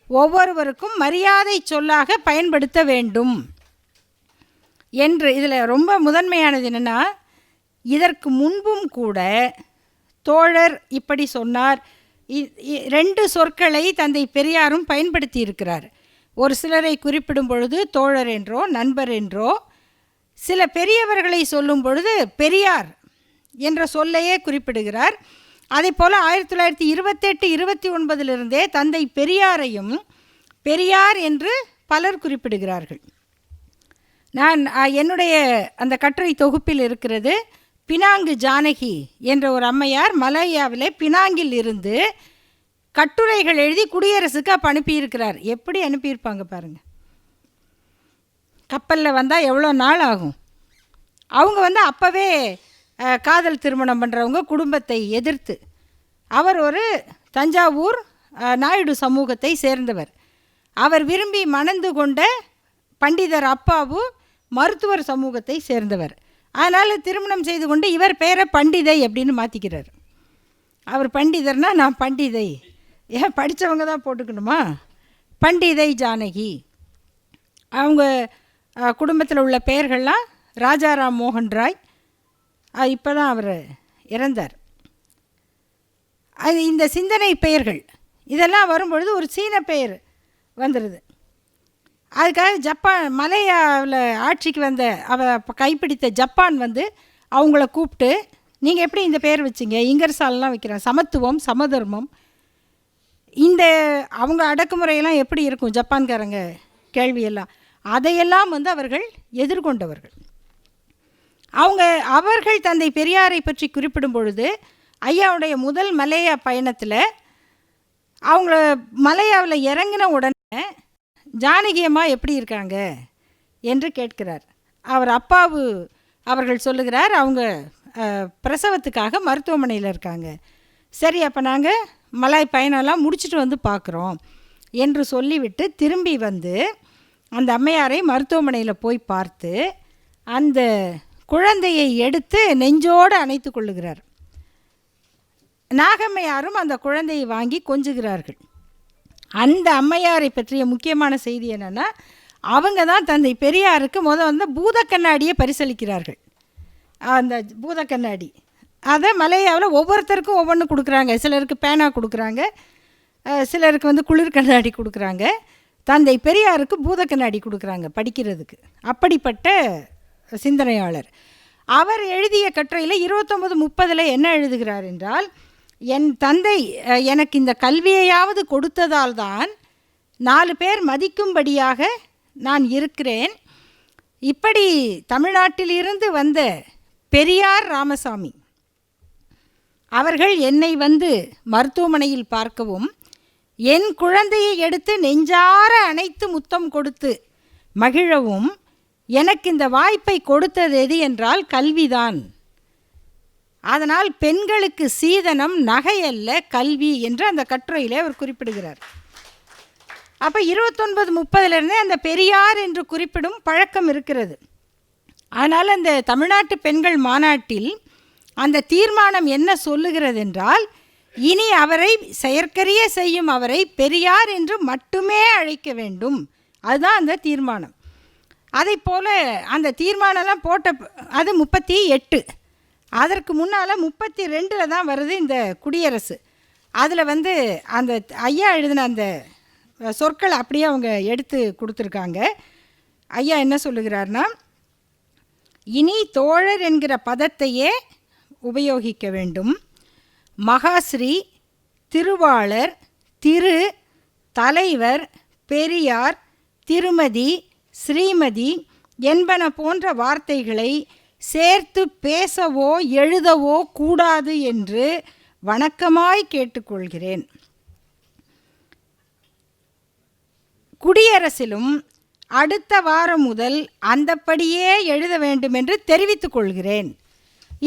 ஒவ்வொருவருக்கும் மரியாதை சொல்லாக பயன்படுத்த வேண்டும் என்று. இதில் ரொம்ப முதன்மையானது என்னென்னா, இதற்கு முன்பும் கூட தோழர் இப்படி சொன்னார். 2 சொற்களை தந்தை பெரியாரும் பயன்படுத்தி இருக்கிறார். ஒரு சிலரை குறிப்பிடும் பொழுது தோழர் என்றோ நண்பர் என்றோ, சில பெரியவர்களை சொல்லும் பொழுது பெரியார் என்ற சொல்லையே குறிப்பிடுகிறார். அதே போல் 1928-29 தந்தை பெரியாரையும் பெரியார் என்று பலர் குறிப்பிடுகிறார்கள். நான் என்னுடைய அந்த கட்டுரை தொகுப்பில் இருக்கிறது. பினாங்கு ஜானகி என்ற ஒரு அம்மையார் மலேயாவிலே பினாங்கில் இருந்து கட்டுரைகள் எழுதி குடியரசுக்கு அப்போ அனுப்பியிருக்கிறார். எப்படி அனுப்பியிருப்பாங்க பாருங்கள். கப்பலில் வந்தால் எவ்வளோ நாள் ஆகும். அவங்க வந்து அப்போவே காதல் திருமணம் பண்ணுறவங்க குடும்பத்தை எதிர்த்து, அவர் ஒரு தஞ்சாவூர் நாயுடு சமூகத்தை சேர்ந்தவர். அவர் விரும்பி மணந்து கொண்ட பண்டிதர் அப்பாவு மருத்துவர் சமூகத்தை சேர்ந்தவர். அதனால் திருமணம் செய்து கொண்டு இவர் பேரை பண்டிதை அப்படின்னு மாற்றிக்கிறார். அவர் பண்டிதர்னால் நான் பண்டிதை, ஏன் படித்தவங்க தான் போட்டுக்கணுமா? பண்டிதை ஜானகி. அவங்க குடும்பத்தில் உள்ள பெயர்கள்லாம் ராஜாராம் மோகன் ராய். இப்போ தான் அவர் இறந்தார். அது இந்த சிந்தனை பெயர்கள் இதெல்லாம் வரும்பொழுது ஒரு சீன பெயர் வந்துடுது. அதுக்காக ஜப்பான் மலேயாவில் ஆட்சிக்கு வந்த கைப்பிடித்த ஜப்பான் வந்து அவங்கள கூப்பிட்டு, நீங்கள் எப்படி இந்த பேர் வச்சிங்க? இங்கர்சாலெலாம் வைக்கிறாங்க. சமத்துவம், சமதர்மம், இந்த அவங்க அடக்குமுறையெல்லாம் எப்படி இருக்கும் ஜப்பான்காரங்க கேள்வியெல்லாம், அதையெல்லாம் வந்து அவர்கள் எதிர்கொண்டவர்கள். அவர்கள் தந்தை பெரியாரை பற்றி குறிப்பிடும் பொழுது ஐயாவுடைய முதல் மலேயா பயணத்தில் அவங்கள மலேயாவில் இறங்கின உடனே ஜானகி அம்மா எப்படி இருக்காங்க என்று கேட்கிறார். அவர் அப்பாவு அவர்கள் சொல்லுகிறார், அவங்க பிரசவத்துக்காக மருத்துவமனையில் இருக்காங்க. சரி, அப்போ நாங்கள் மலாய் பயணம்லாம் முடிச்சுட்டு வந்து பார்க்குறோம் என்று சொல்லிவிட்டு திரும்பி வந்து அந்த அம்மையாரை மருத்துவமனையில் போய் பார்த்து அந்த குழந்தையை எடுத்து நெஞ்சோடு அணைத்து கொள்ளுகிறார். நாகம்மையாரும் அந்த குழந்தையை வாங்கி கொஞ்சுகிறார்கள். அந்த அம்மையாரை பற்றிய முக்கியமான செய்தி என்னென்னா, அவங்க தான் தந்தை பெரியாருக்கு வந்து பூத கண்ணாடியை பரிசளிக்கிறார்கள். அந்த பூத கண்ணாடி அதை மலேயாவில் ஒவ்வொருத்தருக்கும் ஒவ்வொன்று கொடுக்குறாங்க. சிலருக்கு பேனா கொடுக்குறாங்க, சிலருக்கு வந்து குளிர் கண்ணாடி கொடுக்குறாங்க. தந்தை பெரியாருக்கு பூத கண்ணாடி கொடுக்குறாங்க படிக்கிறதுக்கு. அப்படிப்பட்ட சிந்தனையாளர். அவர் எழுதிய கட்டுரையில் 29-30 என்ன எழுதுகிறார் என்றால், என் தந்தை எனக்கு இந்த கல்வியையாவது கொடுத்ததால் தான் 4 பேர் மதிக்கும்படியாக நான் இருக்கிறேன். இப்படி தமிழ்நாட்டிலிருந்து வந்த பெரியார் ராமசாமி அவர்கள் என்னை வந்து மருத்துவமனையில் பார்க்கவும், என் குழந்தையை எடுத்து நெஞ்சார அணைத்து முத்தம் கொடுத்து மகிழவும் எனக்கு இந்த வாய்ப்பை கொடுத்தது எது என்றால் கல்விதான். அதனால் பெண்களுக்கு சீதனம் நகையல்ல கல்வி என்று அந்த கட்டுரையிலே அவர் குறிப்பிடுகிறார். அப்போ 29-30 அந்த பெரியார் என்று குறிப்பிடும் பழக்கம் இருக்கிறது. ஆனால் அந்த தமிழ்நாட்டு பெண்கள் மாநாட்டில் அந்த தீர்மானம் என்ன சொல்லுகிறது என்றால், இனி அவரை செயற்கரிய செய்யும் அவரை பெரியார் என்று மட்டுமே அழைக்க வேண்டும். அதுதான் அந்த தீர்மானம். அதை போல் அந்த தீர்மானம்லாம் போட்ட அது 38. அதற்கு முன்னால் 32 தான் வருது இந்த குடியரசு. அதில் வந்து அந்த ஐயா எழுதின அந்த சொற்கள் அப்படியே அவங்க எடுத்து கொடுத்துருக்காங்க. ஐயா என்ன சொல்லுகிறார்னா, இனி தோழர் என்கிற பதத்தையே உபயோகிக்க வேண்டும். மகாஸ்ரீ, திருவாளர், திரு, தலைவர், பெரியார், திருமதி, ஸ்ரீமதி என்பன போன்ற வார்த்தைகளை சேர்த்து பேசவோ எழுதவோ கூடாது என்று வணக்கமாய் கேட்டுக்கொள்கிறேன். குடியரசிலும் அடுத்த வாரம் முதல் அந்தப்படியே எழுத வேண்டும் என்று தெரிவித்துக் கொள்கிறேன்.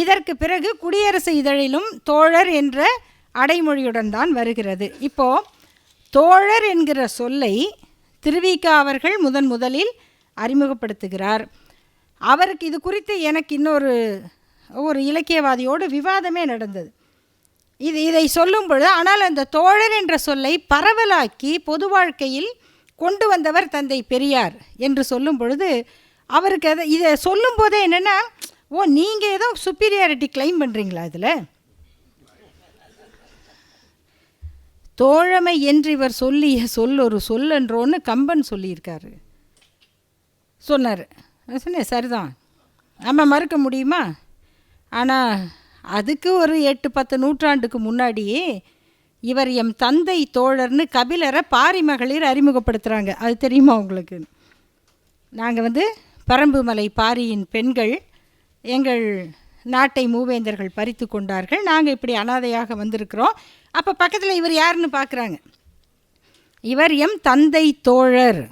இதற்கு பிறகு குடியரசு இதழிலும் தோழர் என்ற அடைமொழியுடன் தான் வருகிறது. இப்போது தோழர் என்கிற சொல்லை திருவிக அவர்கள் முதலில் அறிமுகப்படுத்துகிறார். அவருக்கு இது குறித்து எனக்கு ஒரு இலக்கியவாதியோடு விவாதமே நடந்தது. இதை சொல்லும் பொழுது, ஆனால் அந்த தோழர் என்ற சொல்லை பரவலாக்கி பொது வாழ்க்கையில் கொண்டு வந்தவர் தந்தை பெரியார் என்று சொல்லும் பொழுது அவருக்கு இதை சொல்லும் போதே என்னென்னா, நீங்கள் ஏதோ சுப்பீரியாரிட்டி கிளைம் பண்ணுறீங்களா? இதில் தோழமை என்று இவர் சொல்லிய ஒரு சொல்லன்றோன்னு கம்பன் சொல்லியிருக்காரு, சொன்னார். சொன்னேன், சரிதான், நம்ம மறுக்க முடியுமா? ஆனால் அதுக்கு ஒரு 8-10 நூற்றாண்டுக்கு முன்னாடியே இவர் எம் தந்தை தோழர்னு கபிலரை பாரி மகளிர் அறிமுகப்படுத்துகிறாங்க. அது தெரியுமா உங்களுக்கு? நாங்கள் பரம்புமலை பாரியின் பெண்கள் எங்கள் நாட்டை மூவேந்தர்கள் பறித்து கொண்டார்கள், நாங்கள் இப்படி அனாதையாக வந்திருக்கிறோம். அப்போ பக்கத்தில் இவர் யாருன்னு பார்க்குறாங்க. இவர் எம் தந்தை தோழர்.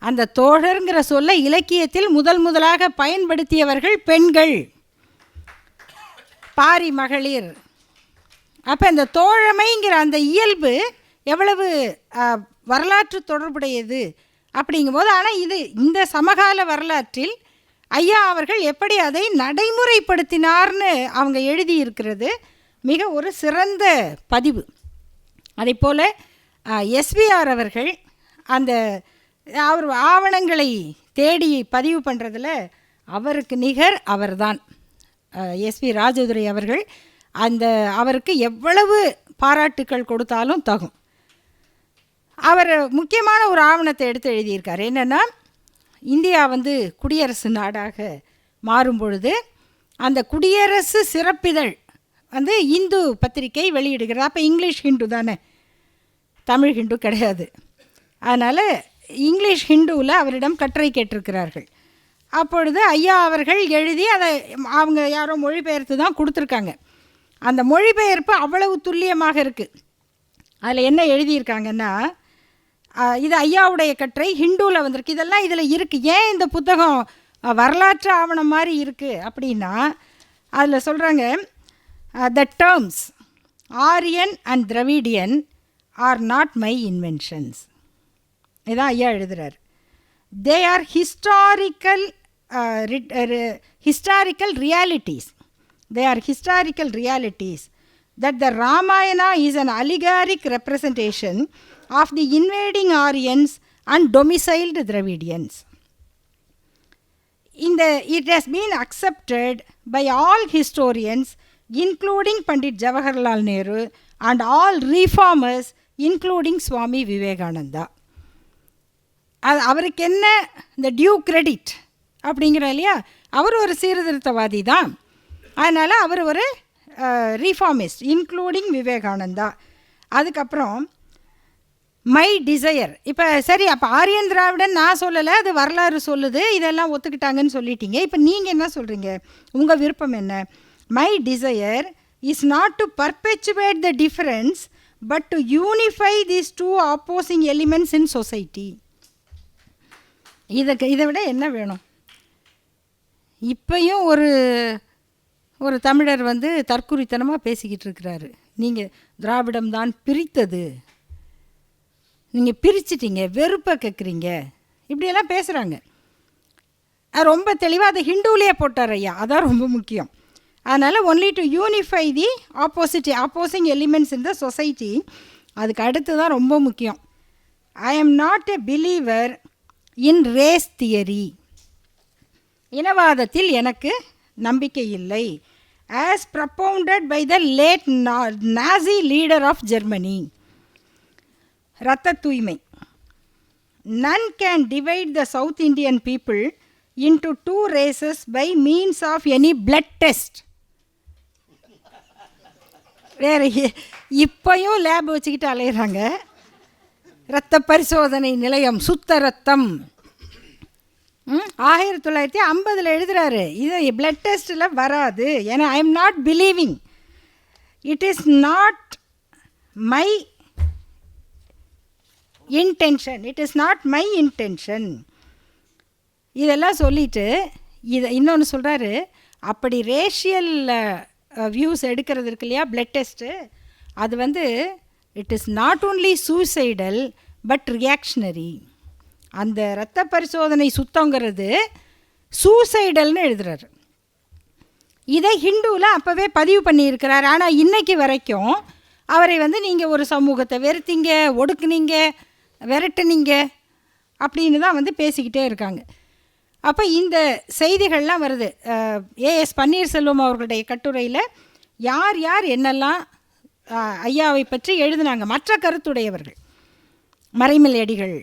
அந்த தோழருங்கிற சொல்ல இலக்கியத்தில் முதலாக பயன்படுத்தியவர்கள் பெண்கள், பாரி மகளிர். அப்போ இந்த தோழமைங்கிற அந்த இயல்பு எவ்வளவு வரலாற்று தொடர்புடையது அப்படிங்கும்போது, ஆனால் இந்த சமகால வரலாற்றில் ஐயா அவர்கள் எப்படி அதை நடைமுறைப்படுத்தினார்னு அவங்க எழுதியிருக்கிறது மிக ஒரு சிறந்த பதிவு. அதே போல் எஸ்விஆர் அவர்கள் அவர் ஆவணங்களை தேடி பதிவு பண்ணுறதில் அவருக்கு நிகர் அவர்தான். எஸ்வி ராஜதுரை அவர்கள் அவருக்கு எவ்வளவு பாராட்டுக்கள் கொடுத்தாலும் தகும். அவர் முக்கியமான ஒரு ஆவணத்தை எடுத்து எழுதியிருக்கார். என்னென்னா, இந்தியா குடியரசு நாடாக மாறும் பொழுது அந்த குடியரசு சிறப்பிதழ் இந்து பத்திரிகை வெளியிடுகிறது. அப்போ இங்கிலீஷ் ஹிந்து தானே, தமிழ் ஹிந்து கிடையாது. அதனால் இங்கிலீஷ் ஹிந்துவில் அவரிடம் கட்டுரை கேட்டிருக்கிறார்கள். அப்பொழுது ஐயா அவர்கள் எழுதி அதை அவங்க யாரோ மொழிபெயர்த்து தான் கொடுத்துருக்காங்க. அந்த மொழிபெயர்ப்பு அவ்வளவு துல்லியமாக இருக்குது. அதில் என்ன எழுதியிருக்காங்கன்னா, இது ஐயாவுடைய கட்டுரை ஹிந்துவில் வந்திருக்கு, இதெல்லாம் இதில் இருக்குது. ஏன் இந்த புத்தகம் வரலாற்று ஆவணம் மாதிரி இருக்குது அப்படின்னா, அதில் சொல்கிறாங்க, the terms Aryan and Dravidian are not my inventions. இதான் ஐயா எழுதுகிறார். They are historical realities. They are historical realities that the Ramayana is an allegoric representation of the invading Aryans and domiciled Dravidians. It has been accepted by all historians, including Pandit Jawaharlal Nehru, and all reformers, including Swami Vivekananda. அவருக்கு என்ன இந்த due credit அப்படிங்கிற இல்லையா, அவர் ஒரு சீர்திருத்தவாதி தான். அதனால் அவர் ஒரு ரீஃபார்மிஸ்ட், including Vivekananda. அதுக்கப்புறம் மை டிசையர். இப்போ சரி, அப்போ ஆரியன் திராவிடன் நான் சொல்லலை, அது வரலாறு சொல்லுது, இதெல்லாம் ஒத்துக்கிட்டாங்கன்னு சொல்லிட்டீங்க. இப்போ நீங்கள் என்ன சொல்கிறீங்க, உங்கள் விருப்பம் என்ன? My desire is not to perpetuate the difference but to unify these two opposing elements in society. இதை விட என்ன வேணும்? இப்பையும் ஒரு தமிழர் தற்குறித்தனமாக பேசிக்கிட்டு இருக்கிறாரு. நீங்கள் திராவிடம் தான் பிரித்தது, நீங்கள் பிரிச்சிட்டிங்க, வெறுப்பை கேட்குறீங்க, இப்படியெல்லாம் பேசுகிறாங்க. அது ரொம்ப தெளிவாக அதை ஹிந்துவிலேயே போட்டார் ஐயா, அதான் ரொம்ப முக்கியம். அதனால் only to unify the opposing elements in the society, அதுக்கு அடுத்து தான் ரொம்ப முக்கியம். I am not a believer in race theory. இனவாதத்தில் எனக்கு நம்பிக்கை இல்லை. As propounded by the late Nazi leader of Germany. இரத்த தூய்மை. None can divide the south Indian people into two races by means of any blood test. வேறு இப்போயும் lab வச்சுக்கிட்டு அலையிறாங்க. இரத்த பரிசோதனை நிலையம், சுத்த ரத்தம். 1950 எழுதுகிறாரு. இது பிளட் டெஸ்ட்டில் வராது. ஏன்னா ஐ am not believing, it is not my intention, it is not my intention. இதெல்லாம் சொல்லிவிட்டு இதை இன்னொன்று சொல்கிறாரு. அப்படி ரேஷியல் வியூஸ் எடுக்கிறது இருக்கு இல்லையா, பிளட் டெஸ்ட்டு, அது வந்து it is not only suicidal but reactionary. அந்த இரத்த பரிசோதனை சுத்தங்கிறது சூசைடல்னு எழுதுறாரு. இதை ஹிந்துவில் அப்போவே பதிவு பண்ணியிருக்கிறார். ஆனால் இன்றைக்கி வரைக்கும் அவரை வந்து நீங்கள் ஒரு சமூகத்தை வெறுத்தீங்க, ஒடுக்குனீங்க, விரட்டுனீங்க அப்படின்னு தான் வந்து பேசிக்கிட்டே இருக்காங்க. அப்போ இந்த செய்திகள்லாம் வருது. ஏஎஸ் பன்னீர்செல்வம் அவர்களுடைய கட்டுரையில் யார் யார் என்னெல்லாம் ஐயாவை பற்றி எழுதினாங்க, மற்ற கருத்துடையவர்கள். மறைமல் அடிகள்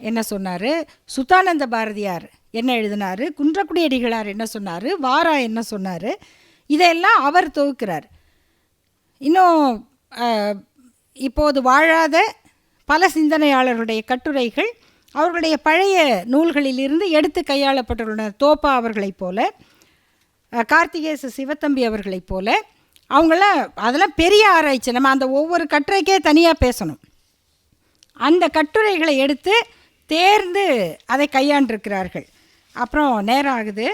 என்ன சொன்னார், சுத்தானந்த பாரதியார் என்ன எழுதினார், குன்றக்குடி அடிகளார் என்ன சொன்னார், வாரா என்ன சொன்னார், இதையெல்லாம் அவர் தொகுக்கிறார். இன்னும் இப்போது வாழாத பல சிந்தனையாளர்களுடைய கட்டுரைகள் அவர்களுடைய பழைய நூல்களிலிருந்து எடுத்து கையாளப்பட்டுள்ளன. தோப்பா அவர்களைப் போல, கார்த்திகேச சிவத்தம்பி அவர்களைப் போல. அவங்களாம் அதெல்லாம் பெரிய ஆராய்ச்சி. நம்ம அந்த ஒவ்வொரு கட்டுரைக்கே தனியாக பேசணும். அந்த கட்டுரைகளை எடுத்து தேர்ந்து அதை கையாண்டிருக்கிறார்கள். அப்புறம் நேரம் ஆகுது.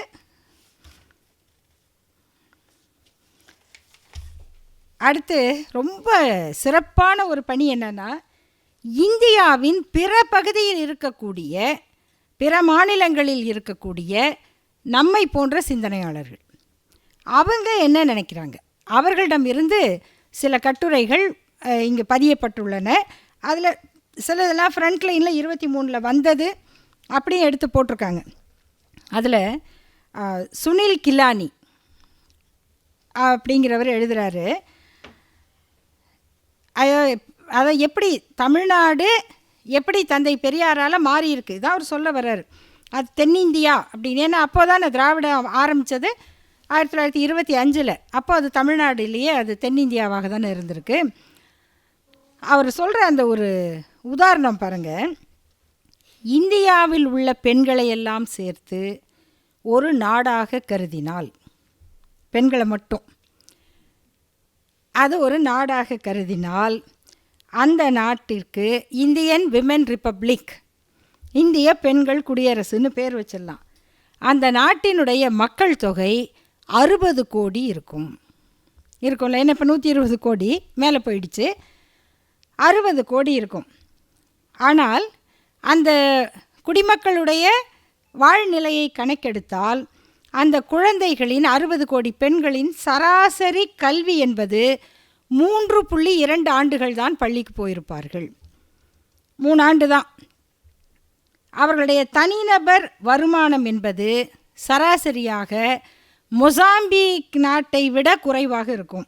அடுத்து ரொம்ப சிறப்பான ஒரு பணி என்னென்னா, இந்தியாவின் பிற பகுதியில் இருக்கக்கூடிய, பிற மாநிலங்களில் இருக்கக்கூடிய நம்மை போன்ற சிந்தனையாளர்கள் அவங்க என்ன நினைக்கிறாங்க, அவர்களிடமிருந்து சில கட்டுரைகள் இங்கே பதியப்பட்டுள்ளன. அதில் சிலதெல்லாம் ஃப்ரண்ட் லைனில் 23 வந்தது அப்படியே எடுத்து போட்டிருக்காங்க. அதில் சுனில் கிலானி அப்படிங்கிறவர் எழுதுகிறாரு, அதை எப்படி தமிழ்நாடு எப்படி தந்தை பெரியாரால் மாறி இருக்குது இதான் அவர் சொல்ல வர்றாரு. அது தென்னிந்தியா அப்படின்னு. ஏன்னா அப்போ தான் திராவிடம் ஆரம்பித்தது 1925. அப்போ அது தமிழ்நாடு இல்லையே, அது தென்னிந்தியாவாக தானே இருந்திருக்கு. அவர் சொல்கிற அந்த ஒரு உதாரணம் பாருங்கள். இந்தியாவில் உள்ள பெண்களை எல்லாம் சேர்த்து ஒரு நாடாக கருதினால், பெண்களை மட்டும் அது ஒரு நாடாக கருதினால், அந்த நாட்டிற்கு இந்தியன் விமென் ரிப்பப்ளிக், இந்திய பெண்கள் குடியரசுன்னு பேர் வச்சிடலாம். அந்த நாட்டினுடைய மக்கள் தொகை 60 கோடி இருக்கும்ல. ஏன்னா இப்போ 120 கோடி மேலே போயிடுச்சு, 60 கோடி இருக்கும். ஆனால் அந்த குடிமக்களுடைய வாழ்நிலையை கணக்கெடுத்தால் அந்த குழந்தைகளின் 60 கோடி பெண்களின் சராசரி கல்வி என்பது 3.2 ஆண்டுகள் தான் பள்ளிக்கு போயிருப்பார்கள். 3 ஆண்டு தான். அவர்களுடைய தனிநபர் வருமானம் என்பது சராசரியாக மொசாம்பிக் நாட்டை விட குறைவாக இருக்கும்.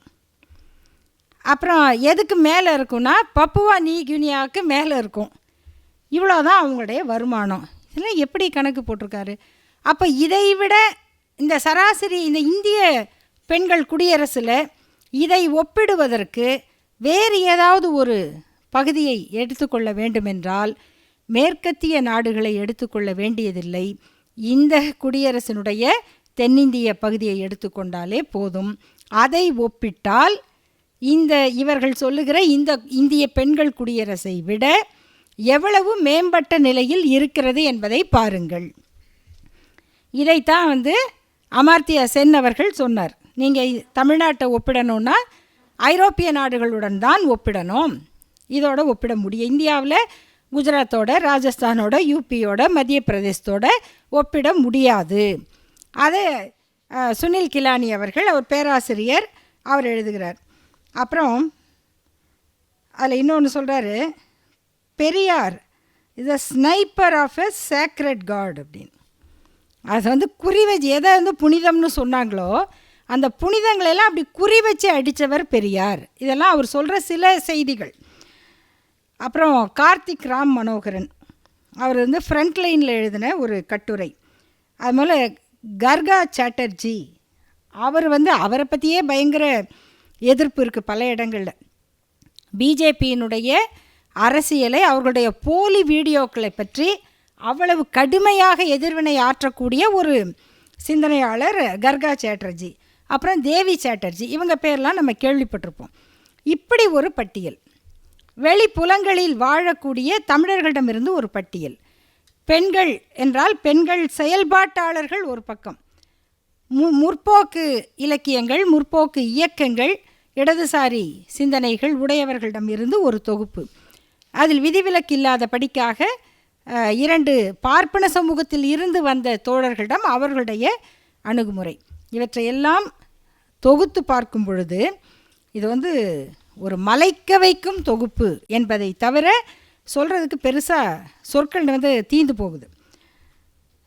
அப்புறம் எதுக்கு மேலே இருக்குன்னா பப்புவா நியூ கினியாவுக்கு மேலே இருக்கும். இவ்வளோதான் அவங்களுடைய வருமானம். இதெல்லாம் எப்படி கணக்கு போட்டிருக்காரு? அப்போ இதை விட இந்த சராசரி இந்த இந்திய பெண்கள் குடியரசில் இதை ஒப்பிடுவதற்கு வேறு ஏதாவது ஒரு பகுதியை எடுத்துக்கொள்ள வேண்டுமென்றால் மேற்கத்திய நாடுகளை எடுத்துக்கொள்ள வேண்டியதில்லை. இந்த குடியரசினுடைய தென்னிந்திய பகுதியை எடுத்துக்கொண்டாலே போதும். அதை ஒப்பிட்டால் இந்த இவர்கள் சொல்லுகிற இந்த இந்திய பெண்கள் குடியரசை விட எவ்வளவு மேம்பட்ட நிலையில் இருக்கிறது என்பதை பாருங்கள். இதைத்தான் அமர்த்தியா சென் அவர்கள் சொன்னார். நீங்கள் தமிழ்நாட்டை ஒப்பிடணுன்னா ஐரோப்பிய நாடுகளுடன் தான் ஒப்பிடணும், இதோட ஒப்பிட முடியும். இந்தியாவில் குஜராத்தோட, ராஜஸ்தானோட, யூபியோட, மத்திய பிரதேசத்தோட ஒப்பிட முடியாது. அதை சுனில் கிலானி அவர்கள், அவர் பேராசிரியர், அவர் எழுதுகிறார். அப்புறம் அதில் இன்னொன்று சொல்கிறாரு, Periyar is a sniper of a sacred god அப்படின்னு. அது குறி வச்சு எதை புனிதம்னு சொன்னாங்களோ அந்த புனிதங்களெல்லாம் அப்படி குறி வச்சு அடித்தவர் பெரியார். இதெல்லாம் அவர் சொல்கிற சில செய்திகள். அப்புறம் கார்த்திக் ராம் மனோகரன் அவர் ஃப்ரண்ட் லைனில் எழுதின ஒரு கட்டுரை. அதுபோல் கர்கா சாட்டர்ஜி அவர் அவரை பற்றியே பயங்கர எதிர்ப்பு இருக்குது பல இடங்களில். பிஜேபியினுடைய அரசியலை, அவர்களுடைய போலி வீடியோக்களை பற்றி அவ்வளவு கடுமையாக எதிர்வினை ஆற்றக்கூடிய ஒரு சிந்தனையாளர் கர்கா சாட்டர்ஜி. அப்புறம் தேவி சாட்டர்ஜி, இவங்க பேர்லாம் நம்ம கேள்விப்பட்டிருப்போம். இப்படி ஒரு பட்டியல். வெளிப்புலங்களில் வாழக்கூடிய தமிழர்களிடமிருந்து ஒரு பட்டியல். பெண்கள் என்றால் பெண்கள் செயல்பாட்டாளர்கள் ஒரு பக்கம், முற்போக்கு இலக்கியங்கள், முற்போக்கு இயக்கங்கள், இடதுசாரி சிந்தனைகள் உடையவர்களிடமிருந்து ஒரு தொகுப்பு. அதில் விதிவிலக்கு இல்லாத படிக்காக 2 பார்ப்பன சமூகத்தில் இருந்து வந்த தோழர்களிடம் அவர்களுடைய அணுகுமுறை, இவற்றையெல்லாம் தொகுத்து பார்க்கும் பொழுது இது ஒரு மலைக்க வைக்கும் தொகுப்பு என்பதை தவிர சொல்கிறதுக்கு பெருசாக சொற்கள் தீந்து போகுது.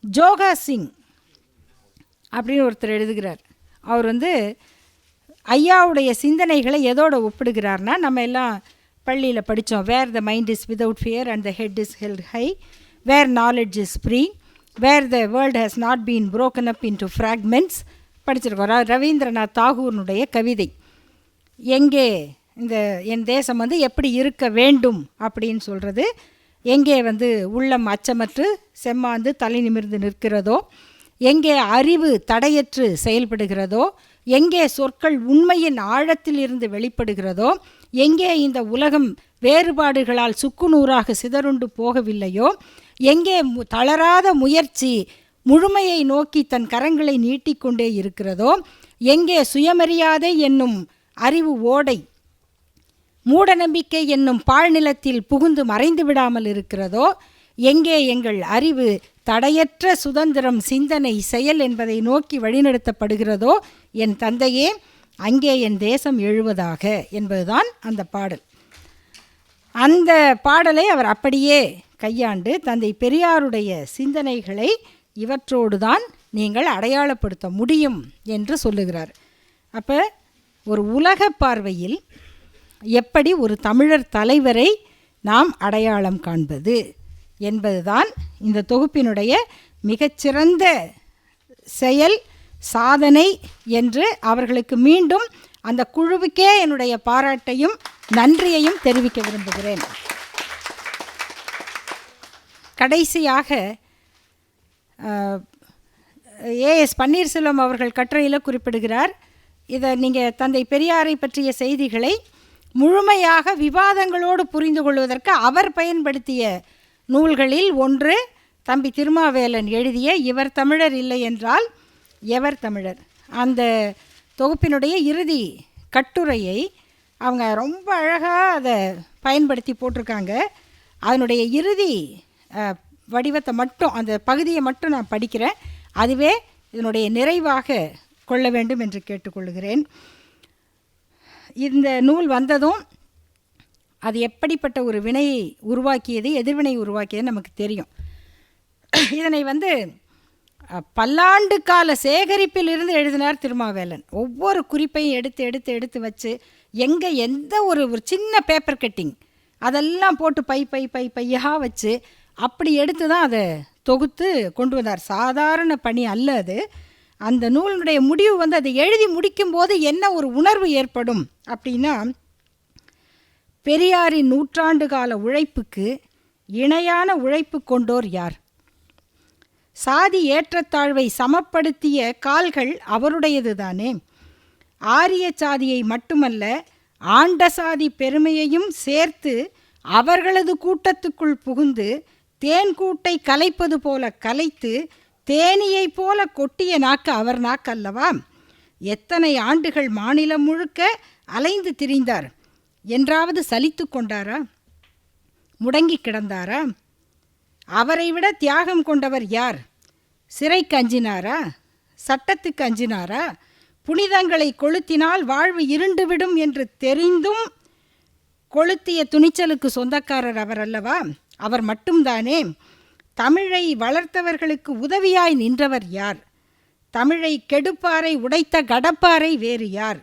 ஜோகா சிங் அப்படின்னு ஒருத்தர் எழுதுகிறார். அவர் ஐயாவுடைய சிந்தனைகளை எதோடு ஒப்பிடுகிறார்னா, நம்ம எல்லாம் பள்ளியில் படித்தோம், where the mind is without fear and the head is held high, where knowledge is free, where the world has not been broken up into fragments படிச்சிருக்கோம். ரவீந்திரநாத் தாகூர்னுடைய கவிதை. எங்கே இந்த என் தேசம் எப்படி இருக்க வேண்டும் அப்படின்னு சொல்கிறது, எங்கே உள்ளம் அச்சமற்று செம்மாந்து தலை நிமிர்ந்து நிற்கிறதோ, எங்கே அறிவு தடையற்று செயல்படுகிறதோ, எங்கே சொற்கள் உண்மையின் ஆழத்தில் இருந்து வெளிப்படுகிறதோ, எங்கே இந்த உலகம் வேறுபாடுகளால் சுக்குநூறாக சிதறுண்டு போகவில்லையோ, எங்கே தளராத முயற்சி முழுமையை நோக்கி தன் கரங்களை நீட்டிக்கொண்டே இருக்கிறதோ, எங்கே சுயமரியாதை என்னும் அறிவு ஓடை மூடநம்பிக்கை என்னும் பாழ்நிலத்தில் புகுந்து மறைந்து விடாமல் இருக்கிறதோ, எங்கே எங்கள் அறிவு தடையற்ற சுதந்திரம் சிந்தனை செயல் என்பதை நோக்கி வழிநடத்தப்படுகிறதோ, என் தந்தையே அங்கே என் தேசம் எழுவதாக என்பதுதான் அந்த பாடல். அந்த பாடலை அவர் அப்படியே கையாண்டு தந்தை பெரியாருடைய சிந்தனைகளை இவற்றோடு தான் நீங்கள் அடையாளப்படுத்த முடியும் என்று சொல்லுகிறார். அப்போ ஒரு உலக பார்வையில் எப்படி ஒரு தமிழர் தலைவரை நாம் அடையாளம் காண்பது என்பதுதான் இந்த தொகுப்பினுடைய மிகச்சிறந்த செயல் சாதனை என்று அவர்களுக்கு மீண்டும் அந்த குழுவுக்கே என்னுடைய பாராட்டையும் நன்றியையும் தெரிவிக்க விரும்புகிறேன். கடைசியாக ஏஎஸ் பன்னீர்செல்வம் அவர்கள் கட்டுரையில் குறிப்பிடுகிறார், இதை நீங்கள் தந்தை பெரியாரை பற்றிய செய்திகளை முழுமையாக விவாதங்களோடு புரிந்து கொள்வதற்கு அவர் பயன்படுத்திய நூல்களில் ஒன்று தம்பி திருமாவேலன் எழுதிய இவர் தமிழர் இல்லை என்றால் எவர் தமிழர். அந்த தொகுப்பினுடைய இறுதி கட்டுரையை அவங்க ரொம்ப அழகாக அதை பயன்படுத்தி போட்டிருக்காங்க. அதனுடைய இறுதி வடிவத்தை மட்டும், அந்த பகுதியை மட்டும் நான் படிக்கிறேன், அதுவே இதனுடைய நிறைவாக கொள்ள வேண்டும் என்று கேட்டுக்கொள்கிறேன். இந்த நூல் வந்ததும் அது எப்படிப்பட்ட ஒரு வினையை உருவாக்கியது, எதிர்வினை உருவாக்கியது நமக்கு தெரியும். இதனை பல்லாண்டு கால சேகரிப்பில் இருந்து எழுதினார் திருமாவேலன். ஒவ்வொரு குறிப்பையும் எடுத்து எடுத்து எடுத்து வச்சு எங்கே எந்த ஒரு சின்ன பேப்பர் கட்டிங் அதெல்லாம் போட்டு பையாக வச்சு அப்படி எடுத்து தான் அதை தொகுத்து கொண்டு வந்தார். சாதாரண பணி அல்ல அது. அந்த நூலினுடைய முடிவு அதை எழுதி முடிக்கும்போது என்ன ஒரு உணர்வு ஏற்படும் அப்படின்னா, பெரியாரின் 100 ஆண்டு கால உழைப்புக்கு இணையான உழைப்பு கொண்டோர் யார்? சாதி ஏற்றத்தாழ்வை சமப்படுத்திய கால்கள் அவருடையது தானே. ஆரிய சாதியை மட்டுமல்ல, ஆண்ட சாதி பெருமையையும் சேர்த்து அவர்களது கூட்டத்துக்குள் புகுந்து தேன்கூட்டை கலைப்பது போல கலைத்து தேனியை போல கொட்டிய நாக்கு அவர் நாக்கல்லவா. எத்தனை ஆண்டுகள் மாநிலம் முழுக்க அலைந்து திரிந்தார். என்றாவது சலித்து கொண்டாரா? முடங்கி கிடந்தாரா? அவரை விட தியாகம் கொண்டவர் யார்? சிறைக்கு அஞ்சினாரா? சட்டத்துக்கு அஞ்சினாரா? புனிதங்களை கொளுத்தினால் வாழ்வு இருண்டுவிடும் என்று தெரிந்தும் கொளுத்திய துணிச்சலுக்கு சொந்தக்காரர் அவர் அல்லவா? அவர் மட்டும்தானே. தமிழை வளர்த்தவர்களுக்கு உதவியாய் நின்றவர் யார்? தமிழை கெடுப்பாரை உடைத்த கடப்பாரை வேறு யார்?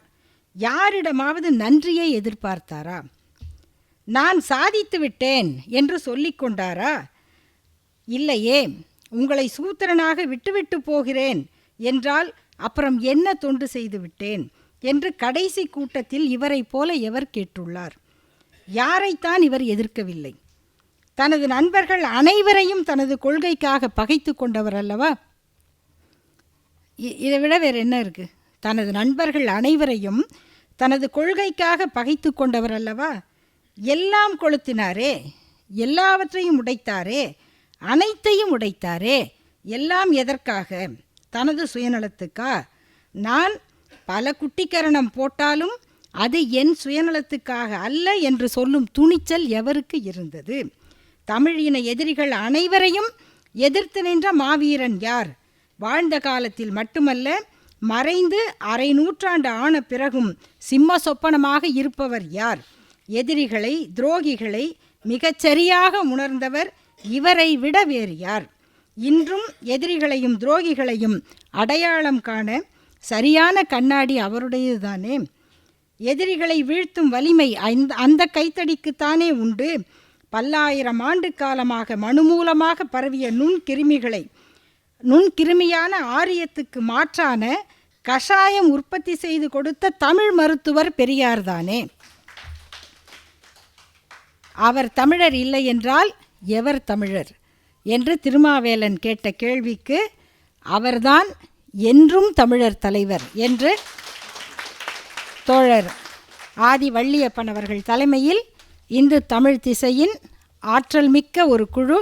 யாரிடமாவது நன்றியை எதிர்பார்த்தாரா? நான் சாதித்து விட்டேன் என்று சொல்லிக் கொண்டாரா? இல்லையே. உங்களை சூத்திரனாக விட்டுவிட்டு போகிறேன் என்றால் அப்புறம் என்ன தொண்டு செய்து விட்டேன் என்று கடைசி கூட்டத்தில் இவரை போல எவர் கேட்டுள்ளார்? யாரைத்தான் இவர் எதிர்க்கவில்லை? தனது நண்பர்கள் அனைவரையும் தனது கொள்கைக்காக பகைத்து கொண்டவர் அல்லவா? இதை விட வேறு என்ன இருக்கு? தனது நண்பர்கள் அனைவரையும் தனது கொள்கைக்காக பகைத்து கொண்டவர் அல்லவா? எல்லாம் கொளுத்தினாரே, எல்லாவற்றையும் உடைத்தாரே, அனைத்தையும் உடைத்தாரே. எல்லாம் எதற்காக? தனது சுயநலத்துக்கா? நான் பல குட்டிக்கரணம் போட்டாலும் அது என் சுயநலத்துக்காக அல்ல என்று சொல்லும் துணிச்சல் எவருக்கு இருந்தது? தமிழ் இன எதிரிகள் அனைவரையும் எதிர்த்து நின்ற மாவீரன் யார்? வாழ்ந்த காலத்தில் மட்டுமல்ல, மறைந்து அரை நூற்றாண்டு ஆன பிறகும் சிம்ம சொப்பனமாக இருப்பவர் யார்? எதிரிகளை, துரோகிகளை மிகச்சரியாக உணர்ந்தவர் இவரை விட வேறு யார்? இன்றும் எதிரிகளையும் துரோகிகளையும் அடையாளம் காண சரியான கண்ணாடி அவருடையதுதானே. எதிரிகளை வீழ்த்தும் வலிமை அந்த கைத்தடிக்குத்தானே உண்டு. பல்லாயிரம் ஆண்டு காலமாக மனுமூலமாக பரவிய நுண்கிருமியான ஆரியத்துக்கு மாற்றான கஷாயம் உற்பத்தி செய்து கொடுத்த தமிழ் மருத்துவர் பெரியார்தானே. அவர் தமிழர் இல்லை என்றால் எவர் தமிழர் என்று திருமாவேலன் கேட்ட கேள்விக்கு அவர்தான் என்றும் தமிழர் தலைவர் என்று தோழர் ஆதி வள்ளியப்பன் அவர்கள் தலைமையில் இந்து தமிழ் திசையின் ஆற்றல் மிக்க ஒரு குழு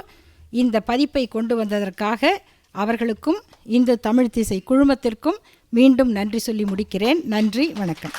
இந்த பதிப்பை கொண்டு வந்ததற்காக அவர்களுக்கும் இந்து தமிழ் திசை குழுமத்திற்கும் மீண்டும் நன்றி சொல்லி முடிக்கிறேன். நன்றி, வணக்கம்.